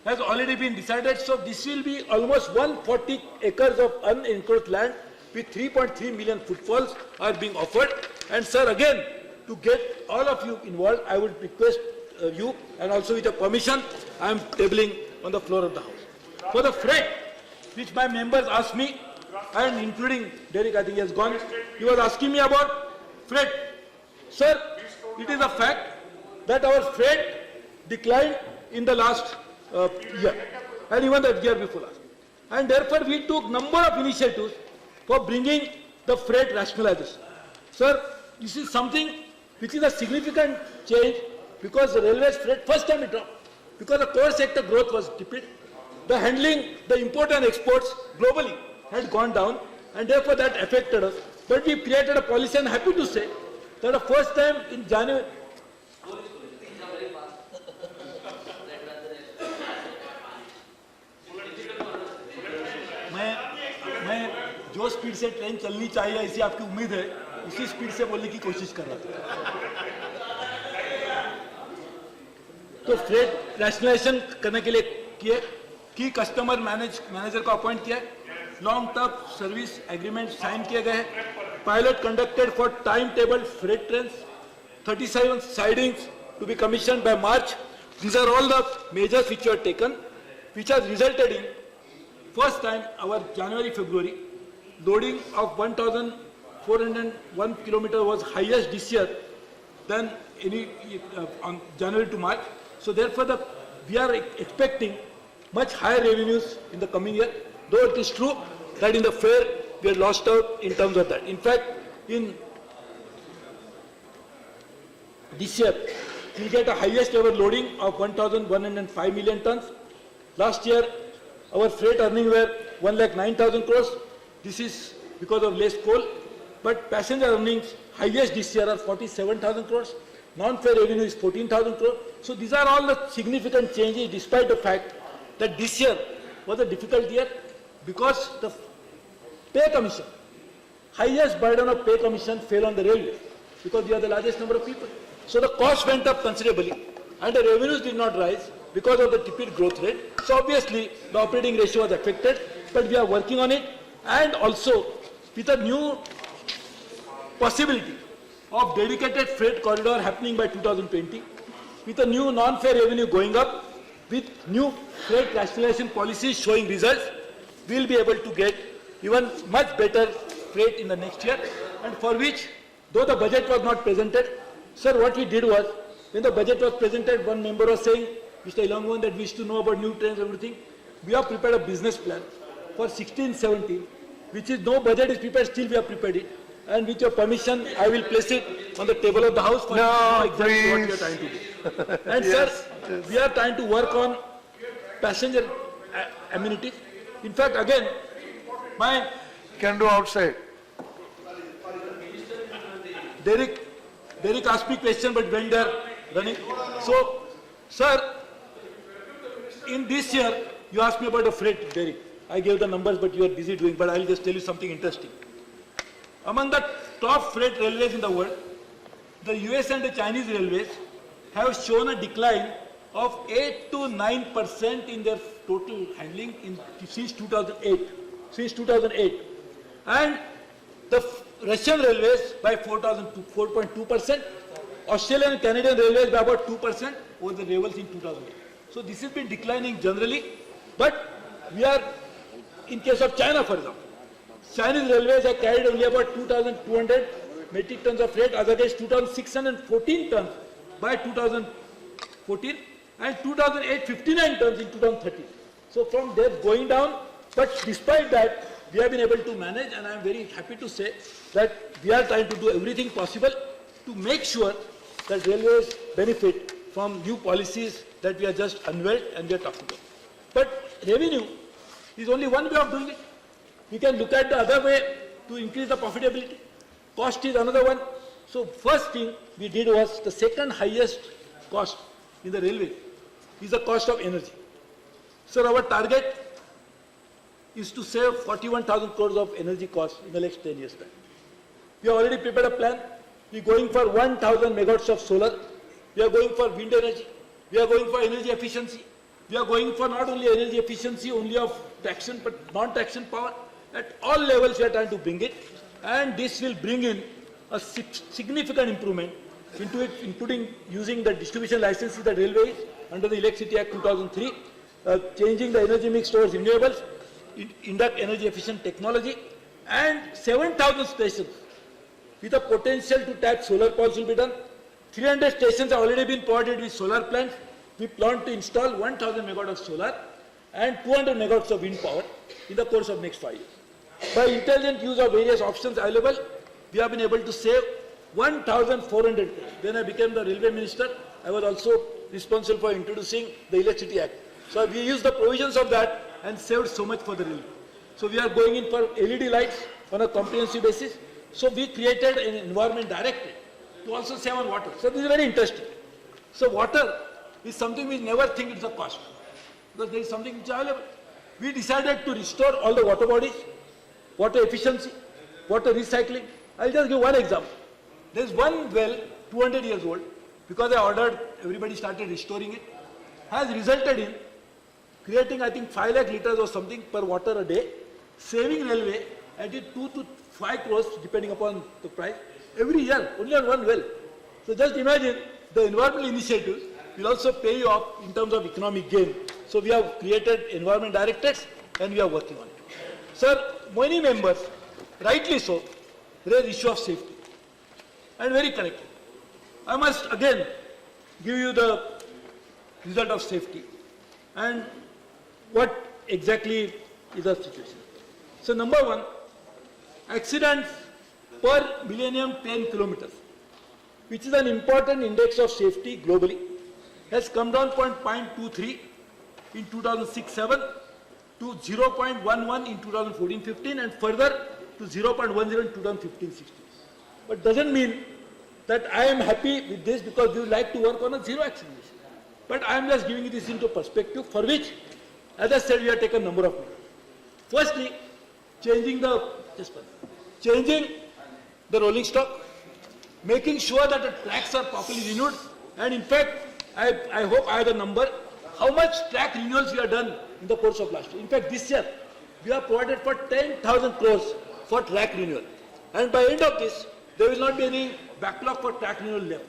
has already been decided. So this will be almost 140 acres of unencroached land with 3.3 million footfalls are being offered. And sir, again, to get all of you involved, I would request you, and also with your permission, I am tabling on the floor of the House. For the freight, which my members asked me, and including Derek, I think he has gone, he was asking me about freight. Sir, it is a fact that our freight declined in the last year, and even the year before last. And therefore, we took number of initiatives for bringing the freight rationalization. Sir, this is something which is a significant change, because the railways freight, first time it dropped, because the core sector growth was tepid. The handling, the import and exports globally had gone down, and therefore that affected us. But we created a policy, and happy to say that the first time in January, मैं जो speed से train चलनी चाहिए ऐसी आपकी उम्मीद है, उसी स्पीड से बोलने की कोशिश कर रहा था। तो फ्रेट रैशनलाइजेशन करने के लिए किए, की कस्टमर मैनेजर को अपॉइंट किया, long term service agreement sign किए गए, pilot conducted for time table freight trains, 37 sidings to be commissioned by March. These are all the measures which were taken, which has resulted in first time our January-February loading of 1,401 kilometer was highest this year than any on January to March. So therefore, we are expecting much higher revenues in the coming year. Though it is true that in the fare we are lost out in terms of that. In fact, in this year we will get a highest ever loading of 1,105 million tons. Last year, our freight earnings were 1,09,000 crores. This is because of less coal. But passenger earnings highest this year are 47,000 crores. Non-fare revenue is 14,000 crores. So these are all the significant changes, despite the fact that this year was a difficult year because the pay commission, highest burden of pay commission fell on the railway because we are the largest number of people. So the cost went up considerably and the revenues did not rise because of the tepid growth rate. So obviously the operating ratio was affected, but we are working on it, and also with a new possibility of dedicated freight corridor happening by 2020, with a new non-fare revenue going up, with new freight rationalization policies showing results, we will be able to get even much better freight in the next year, and for which, though the budget was not presented, sir, what we did was, when the budget was presented, one member was saying, Mr. Ilangon, that we used to know about new trains, everything. We have prepared a business plan for 16-17, which is no budget is prepared, still we have prepared it. And with your permission, I will place it on the table of the House for you to know exactly what we are trying to do. And yes, sir, we are trying to work on passenger amenities. In fact, again, my Can do outside. Derek asked me question, but when they are running. So, sir, in this year, you asked me about the freight, Derek. I gave the numbers, but you are busy doing, but I will just tell you something interesting. Among the top freight railways in the world, the US and the Chinese railways have shown a decline of 8 to 9% in their total handling since 2008. And the Russian railways by 4.2%, Australian and Canadian railways by about 2% over the levels in 2008. So this has been declining generally, but we are, in case of China for example, Chinese railways have carried only about 2,200 metric tons of freight as against 2,614 tons by 2014 and 2,859 tons in 2013. So from there going down, but despite that, we have been able to manage, and I am very happy to say that we are trying to do everything possible to make sure that railways benefit from new policies that we are just unveiled and we are talking about. But revenue is only one way of doing it. We can look at the other way to increase the profitability. Cost is another one. So first thing we did was, the second highest cost in the railway is the cost of energy. Sir, our target is to save 41,000 crores of energy costs in the next 10 years' time. We have already prepared a plan. We are going for 1,000 megawatts of solar. We are going for wind energy. We are going for energy efficiency. We are going for not only energy efficiency, only of traction, but non-traction power. At all levels, we are trying to bring it. And this will bring in a significant improvement into it, including using the distribution licenses that railways under the Electricity Act 2003, changing the energy mix towards renewables, induct energy efficient technology, and 7,000 stations with the potential to tap solar power will be done. 300 stations have already been provided with solar plants. We plan to install 1,000 megawatts of solar and 200 megawatts of wind power in the course of next 5 years. By intelligent use of various options available, we have been able to save 1,400 crores. When I became the railway minister, I was also responsible for introducing the Electricity Act. So we used the provisions of that and saved so much for the railway. So we are going in for LED lights on a comprehensive basis. So we created an environment directorate to also save on water. So this is very interesting. So water is something we never think it's a cost, because there is something which is available. We decided to restore all the water bodies, water efficiency, water recycling. I'll just give one example. There is one well, 200 years old, because I ordered, everybody started restoring it, has resulted in creating, I think, 5 lakh liters or something per water a day, saving railway at 2 to 5 crores, depending upon the price, every year, only on one well. So just imagine, the environmental initiatives will also pay you off in terms of economic gain. So we have created environment directorates and we are working on it. Sir, many members, rightly so, raise issue of safety. And very correctly. I must again give you the result of safety and what exactly is the situation. So number one, accidents per millennium 10 kilometers, which is an important index of safety globally, has come down from 0.23 in 2006-07 to 0.11 in 2014-15 and further to 0.10 in 2015-16. But doesn't mean that I am happy with this, because we would like to work on a zero accident. But I am just giving this into perspective, for which, as I said, we have taken a number of measures. Firstly, changing the rolling stock, making sure that the tracks are properly renewed, and in fact, I hope I have the number, how much track renewals we have done in the course of last year. In fact, this year, we have provided for 10,000 crores for track renewal. And by end of this, there will not be any backlog for track renewal left.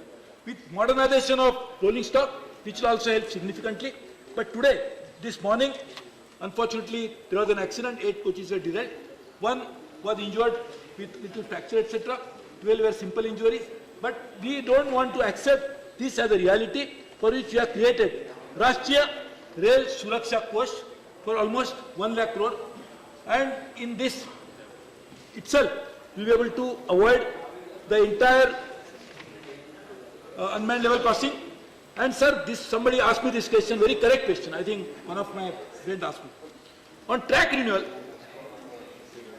With modernization of rolling stock, which will also help significantly. But today, this morning, unfortunately, there was an accident, 8 coaches were derailed. 1 was injured with little fracture, etc. 12 were simple injuries. But we don't want to accept this as a reality, for which we have created Rajya Rail Suraksha Kosh for almost 1 lakh crore. And in this itself, we will be able to avoid the entire unmanned level crossing. And sir, somebody asked me this question, very correct question. I think one of my friends asked me. On track renewal,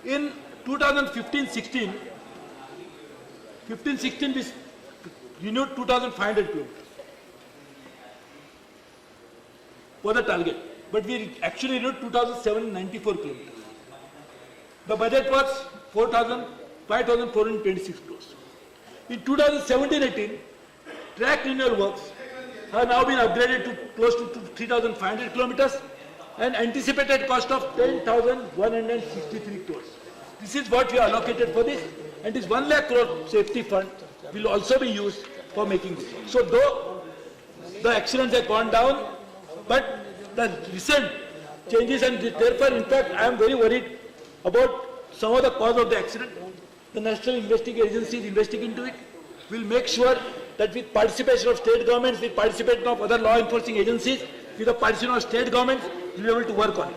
in 2015-16, we renewed 2,500 kilometers for the target. But we actually renewed 2,794 kilometers. The budget was 5,426 crores. In 2017-18, track renewal works have now been upgraded to close to 3,500 kilometers and anticipated cost of 10,163 crores. This is what we allocated for this, and this 1 lakh crore safety fund will also be used for making this. So though the accidents have gone down, but the recent changes, and therefore in fact I am very worried about some of the cause of the accident. The National Investigating Agency is investigating into it. We'll make sure that with participation of state governments, with participation of other law enforcing agencies, with the participation of state governments, we'll be able to work on it.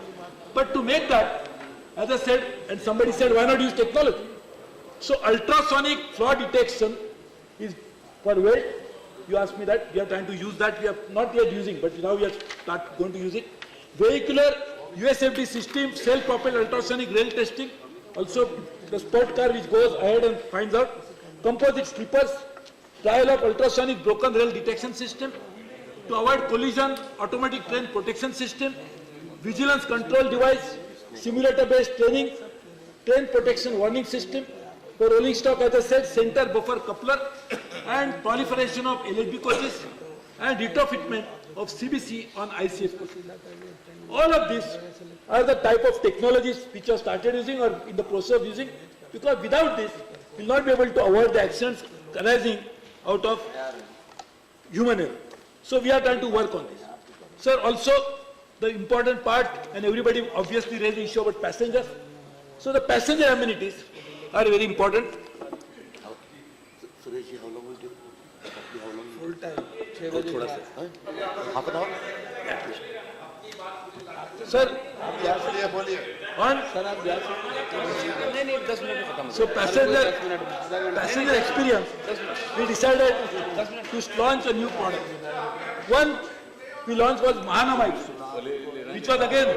But to make that, as I said, and somebody said, why not use technology? So ultrasonic flaw detection is for weld. You asked me that. We are trying to use that. We are not yet using, but now we are going to use it. Vehicular USFD system, self-propelled ultrasonic rail testing. Also, the sport car which goes ahead and finds out. Composite slippers, trial of ultrasonic broken rail detection system. To avoid collision, automatic train protection system. Vigilance control device, simulator-based training, train protection warning system. For rolling stock, as I said, center buffer coupler and proliferation of LHB coaches and retrofitment of CBC on ICF courses. All of these are the type of technologies which are started using or in the process of using, because without this, we will not be able to avoid the accidents arising out of human error. So we are trying to work on this. Sir, also the important part, and everybody obviously raised the issue about passengers. So the passenger amenities are very important. Suresh ji, how long will take? How long? Full time. थोड़ा सा. Half an hour? Sir, on so passenger experience, we decided to launch a new product. One we launched was Mahanama Express, which was again,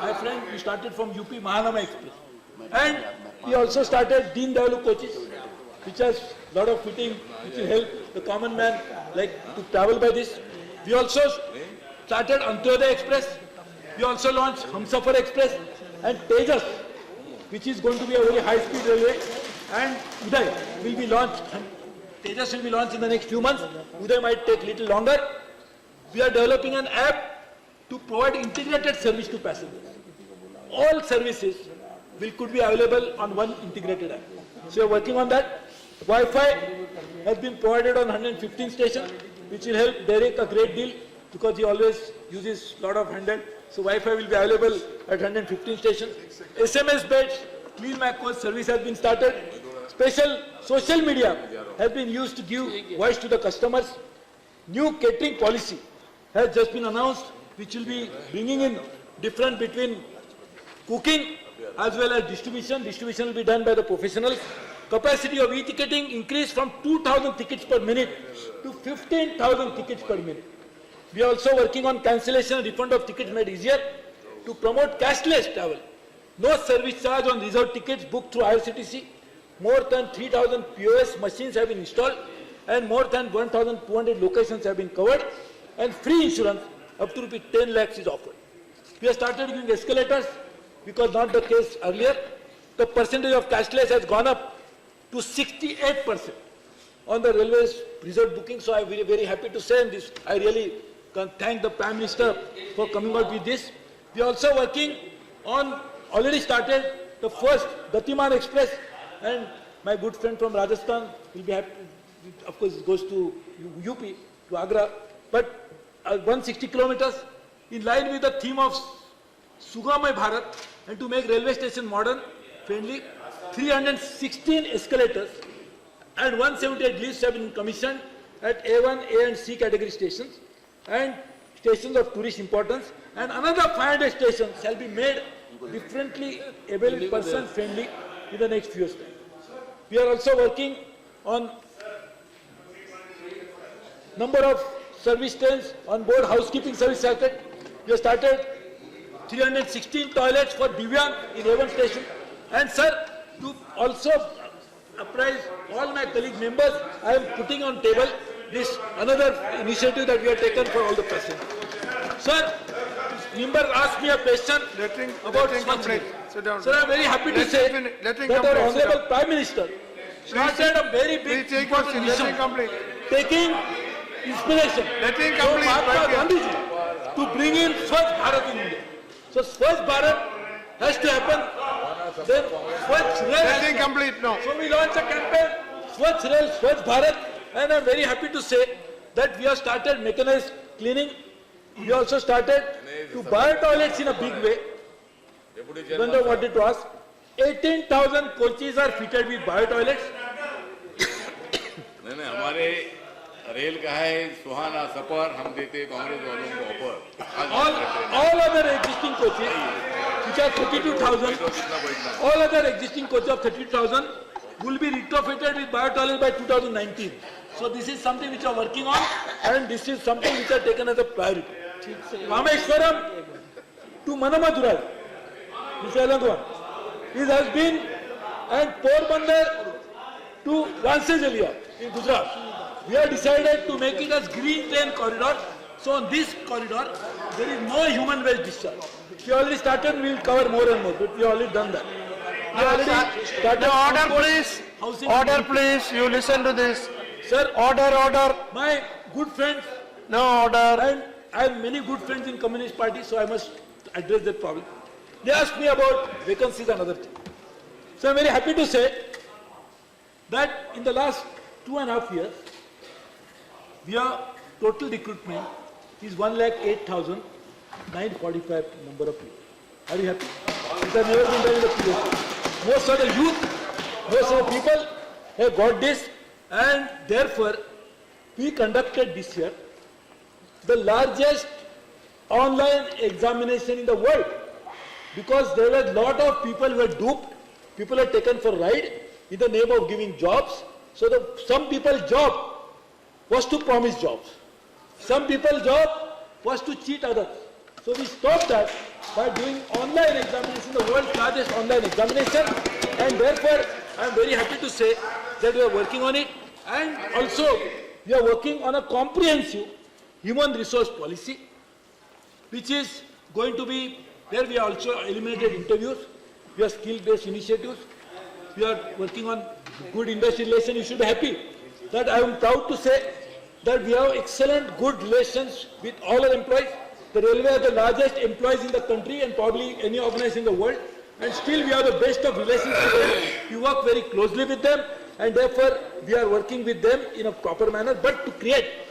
my friend, we started from UP Mahanama Express. And we also started Deen Dayalu coaches, which has a lot of fitting, which will help the common man like to travel by this. We also started Antyodaya Express. We also launched Humsafar Express and Tejas, which is going to be a very high-speed railway. And Uday will be launched. Tejas will be launched in the next few months. Uday might take a little longer. We are developing an app to provide integrated service to passengers. All services could be available on one integrated app. So we are working on that. Wi-Fi has been provided on 115 stations, which will help Derek a great deal because he always uses a lot of handheld. So Wi-Fi will be available at 115 stations. SMS beds, Clean My Coach service has been started. Special social media has been used to give voice to the customers. New catering policy has just been announced, which will be bringing in difference between cooking as well as distribution. Distribution will be done by the professionals. Capacity of e-ticketing increased from 2,000 tickets per minute to 15,000 tickets per minute. We are also working on cancellation and refund of tickets made easier to promote cashless travel. No service charge on reserved tickets booked through IRCTC. More than 3,000 POS machines have been installed and more than 1,200 locations have been covered, and free insurance up to Rs 10 lakhs is offered. We have started giving escalators because not the case earlier. The percentage of cashless has gone up to 68% on the railways reserved booking. So I am very, very happy to say this. I really can thank the Prime Minister for coming out with this. We are also working on, already started the first Gatiman Express, and my good friend from Rajasthan will be happy. Of course, it goes to UP, to Agra, but 160 kilometers in line with the theme of Sugamay Bharat, and to make railway station modern, friendly. 316 escalators and 178 lifts have been commissioned at A1, A and C category stations and stations of tourist importance, and another 500 stations shall be made differently able person friendly in the next few years. We are also working on number of service trains on board housekeeping service circuit. We have started 316 toilets for Divyang in A1 station. And sir, to also apprise all my colleague members, I am putting on table this another initiative that we have taken for all the passengers. Sir, member asked me a question about Swachh. Sit down. Sir, I am very happy to say let him that our complete. Sit Honorable down. Prime Minister started a very big Please take your important seat. Let him mission, complete. taking inspiration Let him from complete. Mahatma Gandhiji to bring in Swachh Bharat in India. So Swachh Bharat has to happen. Then Swachh Rail Let has him to complete now. So we launched a campaign, Swachh Rail, Swachh Bharat, and I am very happy to say that we have started mechanized cleaning. We also started to buy toilets in a big way. Even though I wanted to ask, 18,000 coaches are fitted with bio toilets. नहीं हमारे rail का है सुहाना सफर हम देते कांग्रेस वालों को offer All other existing coaches, which are 32,000, all other existing coaches of 32,000 will be retrofitted with bio toilets by 2019. So this is something which we are working on, and this is something which are taken as a priority. Rameshwaram to Manamadurai, this is another one. This has been, and Porbandar to Ransejalia in Gujarat. We have decided to make it as green train corridor. So on this corridor, there is no human waste discharge. We already started, we will cover more and more, but we have already done that. We already started. Order please. Housing. Order please. You listen to this. Sir, Order, order. my good friends No order. and I have many good friends in Communist Party, so I must address that problem. They asked me about vacancies and other things. So I'm very happy to say that in the last 2.5 years, our total recruitment is 1,08,945 number of people. Are you happy? It has never been done in the previous year. Most of the youth, most of the people have got this, and therefore we conducted this year the largest online examination in the world, because there were a lot of people who were duped, people were taken for ride in the name of giving jobs. So some people's job was to promise jobs. Some people's job was to cheat others. So we stopped that by doing online examination, the world's largest online examination, and therefore I am very happy to say that we are working on it, and also we are working on a comprehensive human resource policy, which is going to be, where we are also eliminated interviews, we have skill-based initiatives, we are working on good industry relations. You should be happy that I am proud to say that we have excellent, good relations with all our employees. The railway are the largest employees in the country and probably any organization in the world, and still we have the best of relations with them. We work very closely with them, and therefore we are working with them in a proper manner, but to create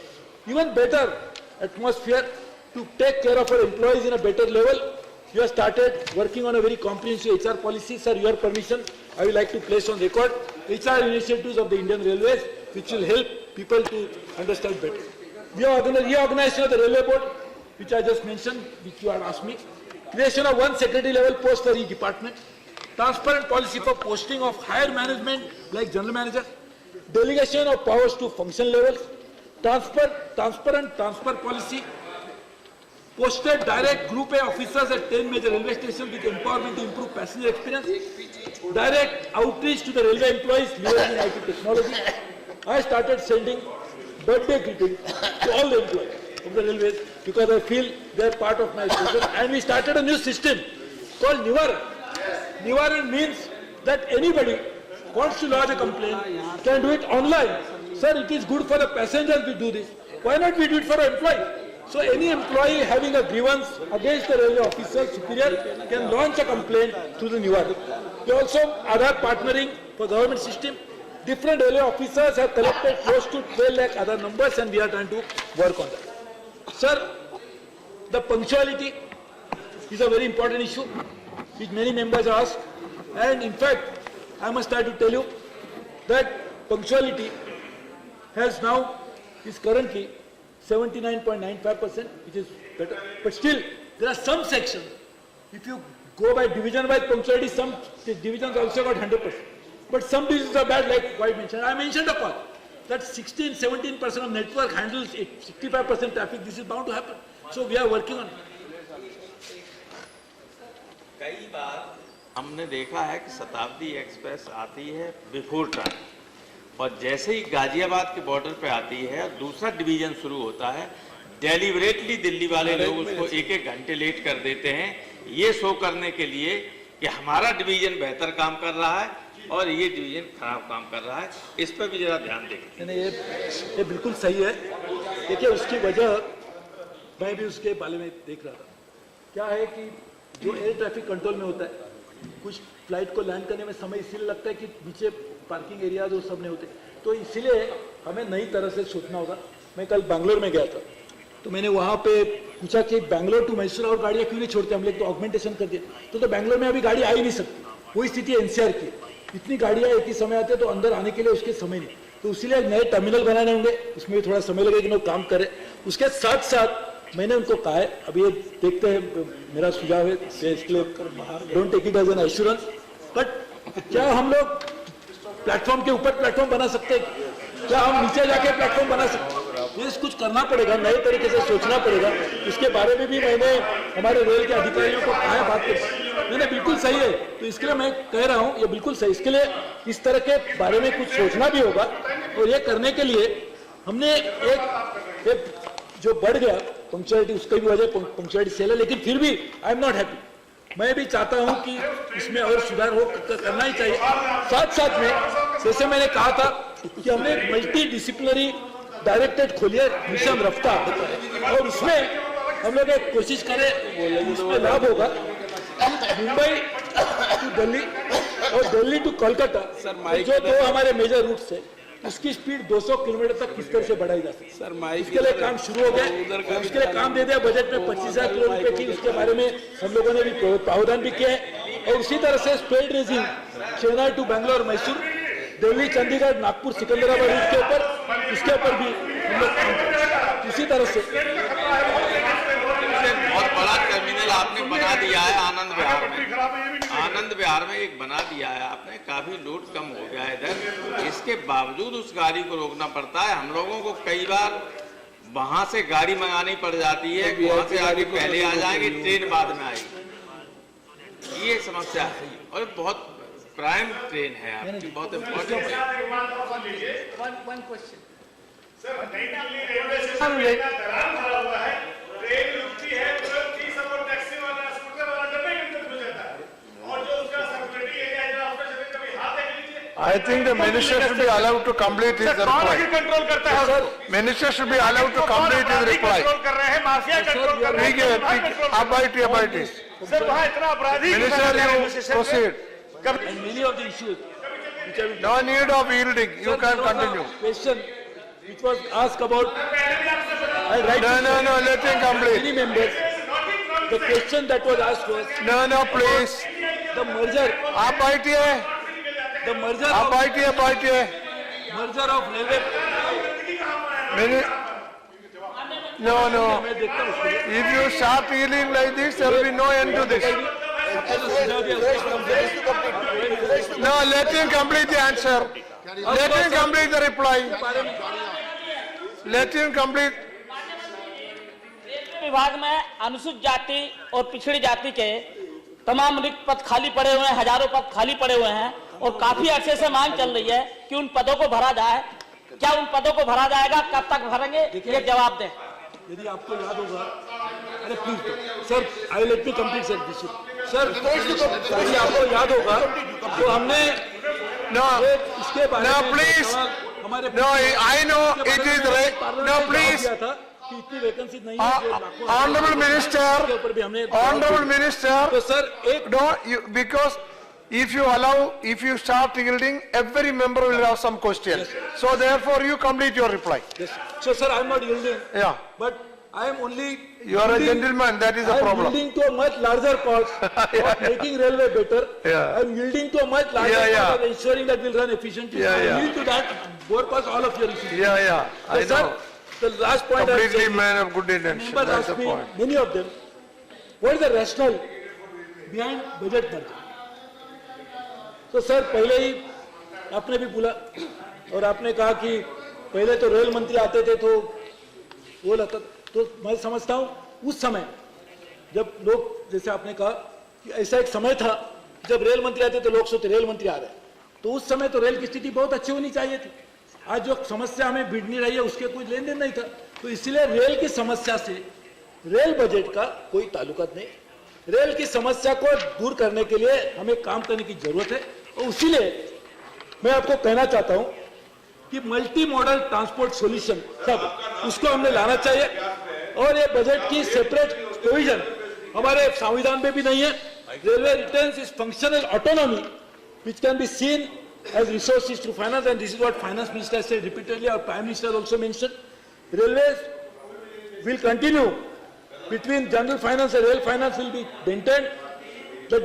even better atmosphere, to take care of our employees in a better level, we have started working on a very comprehensive HR policy. Sir, your permission, I would like to place on record HR initiatives of the Indian Railways, which will help people to understand better. We have reorganization of the railway board, which I just mentioned, which you had asked me. Creation of one secretary level post for each department. Transparent policy for posting of higher management like general manager. Delegation of powers to function levels. Transparent transfer policy. Posted direct Group A officers at 10 major railway stations with empowerment to improve passenger experience. Direct outreach to the railway employees leveraging IT technology. I started sending birthday greetings to all the employees of the railways because I feel they are part of my system. And we started a new system called Nivaran. Nivaran means that anybody wants to lodge a complaint can do it online. Sir, it is good for the passengers we do this. Why not we do it for our employees? So any employee having a grievance against the railway officer superior can launch a complaint through the Nivaran. We also Aadhaar partnering for government system. Different railway officers have collected close to 12 lakh Aadhaar numbers, and we are trying to work on that. Sir, the punctuality is a very important issue which many members ask, and in fact I must try to tell you that punctuality is currently 79.95%, which is better. But still, there are some sections. If you go by division-wise punctuality, some divisions also got 100%. But some divisions are bad, like I mentioned. I mentioned upon that 16-17% of network handles 65% traffic. This is bound to happen. So we are working on it. कई बार हमने देखा है कि शताब्दी express आती है before time, और जैसे ही गाजियाबाद के बॉर्डर पे आती है दूसरा डिवीजन शुरू होता है, डेलिबरेटली दिल्ली वाले लोग उसको एक घंटे लेट कर देते हैं, ये शो करने के लिए कि हमारा डिवीजन बेहतर काम कर रहा है और ये डिवीजन खराब काम कर रहा है. इस पर भी जरा ध्यान दें. नहीं, ये बिल्कुल सही है. देखिए, उसकी वजह मैं भी उसके बारे में देख रहा था. क्या है कि जो एयर ट्रैफिक कंट्रोल में होता है, कुछ फ्लाइट को लैंड करने में समय इसीलिए लगता है कि नीचे पार्किंग एरिया जो सब नहीं होते, तो इसीलिए हमें नई तरह से सोचना होगा. मैं कल बैंगलोर में गया था, तो मैंने वहाँ पे पूछा कि बैंगलोर टू मैसूर और गाड़ियाँ क्यों नहीं छोड़ते हम लोग, तो ऑगमेंटेशन कर दिया. तो बैंगलोर में अभी गाड़ी आ ही नहीं सकती. वही स्थिति एनसीआर की. इतनी गाड़ियाँ एक ही समय आती है तो अंदर आने के लिए उसके समय नहीं. तो इसीलिए नए टर्मिनल बनाने होंगे, उसमें भी थोड़ा समय लगेगा कि लोग काम करें. उसके साथ साथ मैंने उनको कहा है, अभी ये देखते हैं, मेरा सुझाव है इसके लिए don't take it as an assurance, but क्या हम लोग प्लेटफॉर्म के ऊपर प्लेटफॉर्म बना सकते हैं? क्या हम नीचे जाके प्लेटफॉर्म बना सकते हैं? ये कुछ करना पड़ेगा, नए तरीके से सोचना पड़ेगा. इसके बारे में भी मैंने हमारे रेल के अधिकारियों को कहा है, बात कर मैंने बिल्कुल सही है. तो इसके लिए मैं कह रहा हूँ ये बिल्कुल सही. इसके लिए इस तरह के बारे में कुछ सोचना भी होगा, और ये करने के लिए हमने एक जो बढ़ गया पंक्चुअलिटी, उसकी भी वजह पंक्चुअलिटी सेल है, लेकिन फिर भी आई एम नॉट हैप्पी. मैं भी चाहता हूं कि इसमें और सुधार करना ही चाहिए. साथ साथ में जैसे मैंने कहा था कि हमने मल्टी डिसिप्लिनरी डायरेक्टरेट खोली है, मिशन रफ्तार, और उसमें हम लोग एक कोशिश करें, इसमें लाभ होगा। मुंबई टू दिल्ली और दिल्ली टू कोलकाता, जो दो हमारे मेजर रूट्स है, उसकी स्पीड 200 किलोमीटर तक किस तरह से बढ़ाई जा सकती है, इसके लिए काम शुरू हो गया। उसके लिए काम दे दिया बजट में 25,000 करोड़ रुपए की, उसके बारे में हम लोगों ने भी प्रावधान भी किया है। और उसी तरह से speed raising Chennai to Bangalore, Mysore, Delhi, Chandigarh, Nagpur, Secunderabad route के ऊपर, उसके ऊपर भी हम लोग काम करें। उसी तरह से बहुत बड़ा टर्मिनल आपने बना दिया है आनंद विहार में। आनंद विहार में एक बना दिया है आपने, काफी लोड कम हो गया है इधर। इसके बावजूद उस गाड़ी को रोकना पड़ता है। हम लोगों को कई बार वहां से गाड़ी मंगानी पड़ जाती है, वहां से आगे पहले आ जाएंगे, ट्रेन बाद में आएगी। ये समस्या है और बहुत प्राइम ट्रेन है आपकी, बहुत इम्पोर्टेंट है। I think the minister should be allowed to complete his reply. Control करता है? Minister should be allowed to complete his reply. Control कर रहे हैं, माफिया कंट्रोल कर रहे ठीक है, ठीक है, आप बैठिए। सर वहाँ इतना अपराधी Minister, you proceed. and many of the issues which have No need of yielding, you can continue. question which was asked about, I write No, let him complete. many members. The question that was asked was No, please. the merger, आप बैठिए, the merger आप of बैठिए। railway. No. मैं देखता हूँ उसको। If you start yielding like this, there will be no end to this. No, let him complete the answer. Let him complete the reply. Let him complete. विभाग में अनुसूचित जाति और पिछड़ी जाति के तमाम रिक्त पद खाली पड़े हुए हैं, हजारों पद खाली पड़े हुए हैं और काफी अरसे से मांग चल रही है कि उन पदों को भरा जाए। क्या उन पदों को भरा जाएगा, कब तक भरेंगे, ये जवाब दें। यदि आपको याद होगा, अरे please sir, I let me complete sir this sir, यदि आपको याद होगा तो हमने इसके बारे में please. हमारे No, I know it is right. No, please. कि इतनी वैकेंसी नहीं है। Honorable Minister, ऊपर भी हमने Honorable Minister, तो सर एक no, because if you start yielding, every member will have some question. So therefore, you complete your reply. yes. So sir, I am not yielding, Yeah, but I am only you are a yielding- gentleman, that is the I am problem. yielding to a much larger cause of making railway better. Yeah. I am yielding to a much larger Yeah. cause of ensuring that we'll run efficiently. Yeah. I yield to that, bypass all of your issues. Yeah, I So, sir, know. the last point I Completely said, man of good intention, members that's the asked me, point. many of them, what is the rationale behind budget merger? तो sir पहले ही आपने भी बोला और आपने कहा कि पहले तो रेल मंत्री आते थे तो वो लगता, तो मैं समझता हूँ उस समय जब लोग, जैसे आपने कहा कि ऐसा एक समय था जब रेल मंत्री आते तो लोग सोचते रेल मंत्री आ रहे हैं, तो उस समय तो रेल की स्थिति बहुत अच्छी होनी चाहिए थी। आज जो समस्या हमें भिड़नी रही है उसके कोई लेन देन नहीं था, तो इसलिए रेल की समस्या से रेल बजट का कोई ताल्लुकात नहीं। रेल की समस्या को दूर करने के लिए हमें काम करने की जरूरत है और इसीलिए मैं आपको कहना चाहता हूं कि मल्टी मॉडल ट्रांसपोर्ट सॉल्यूशन सब उसको हमने लाना चाहिए और ये बजट की सेपरेट प्रोविजन हमारे संविधान में भी नहीं है। Railway retains is functional autonomy which can be seen as resources to finance, and this is what finance minister said repeatedly, our prime minister also mentioned. Railways will continue between general finance and rail finance will be maintained, but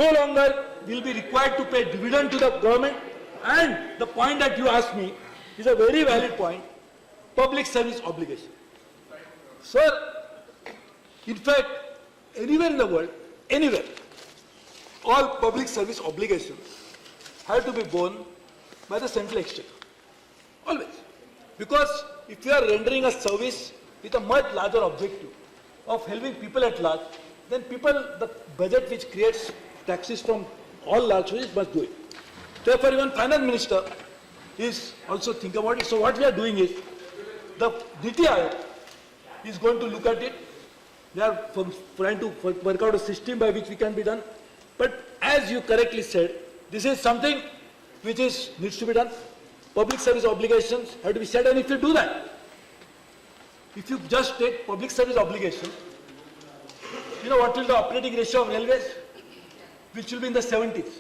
no longer will be required to pay dividend to the government. And the point that you asked me is a very valid point, public service obligation. Sir, in fact, anywhere in the world, anywhere, all public service obligations have to be borne by the central exchequer, always. Because if you are rendering a service with a much larger objective of helping people at large, then people, the budget which creates taxes from all large sources must do it. Therefore, even finance minister is also think about it. So what we are doing is, the Niti Aayog is going to look at it. They are trying to work out a system by which we can be done. But as you correctly said, this is something which needs to be done. Public service obligations have to be set, and if you do that, if you just take public service obligation, you know what will the operating ratio of railways? Which will be in the 70s.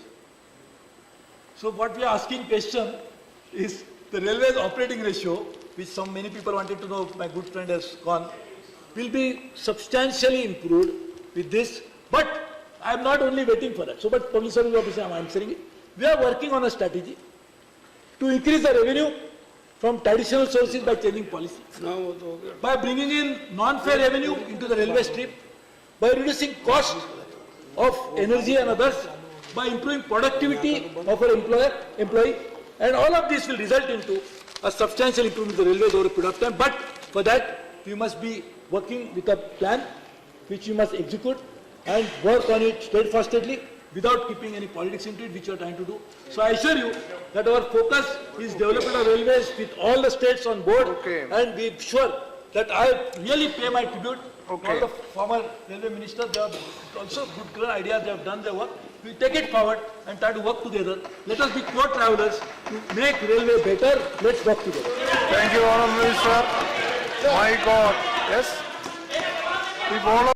So what we are asking question is the railways operating ratio, which many people wanted to know, my good friend has gone, will be substantially improved with this. But I am not only waiting for that. So, but public service officer, I am answering it. We are working on a strategy to increase the revenue from traditional sources by changing policy. By bringing in non-fare revenue into the railway stream, by reducing cost of energy and others, by improving productivity of our employee, and all of this will result into a substantial improvement in the railways over a period of time. But for that, we must be working with a plan which we must execute and work on it steadfastly without keeping any politics into it, which we are trying to do. So I assure you that our focus is development of railways with all the states on board, and be sure that I really pay my tribute to all the former railway ministers. They have also good ideas, they have done their work. We take it forward and try to work together. Let us be co-travelers to make railway better. Let's work together. Thank you, Honourable Minister. My God, yes? We follow.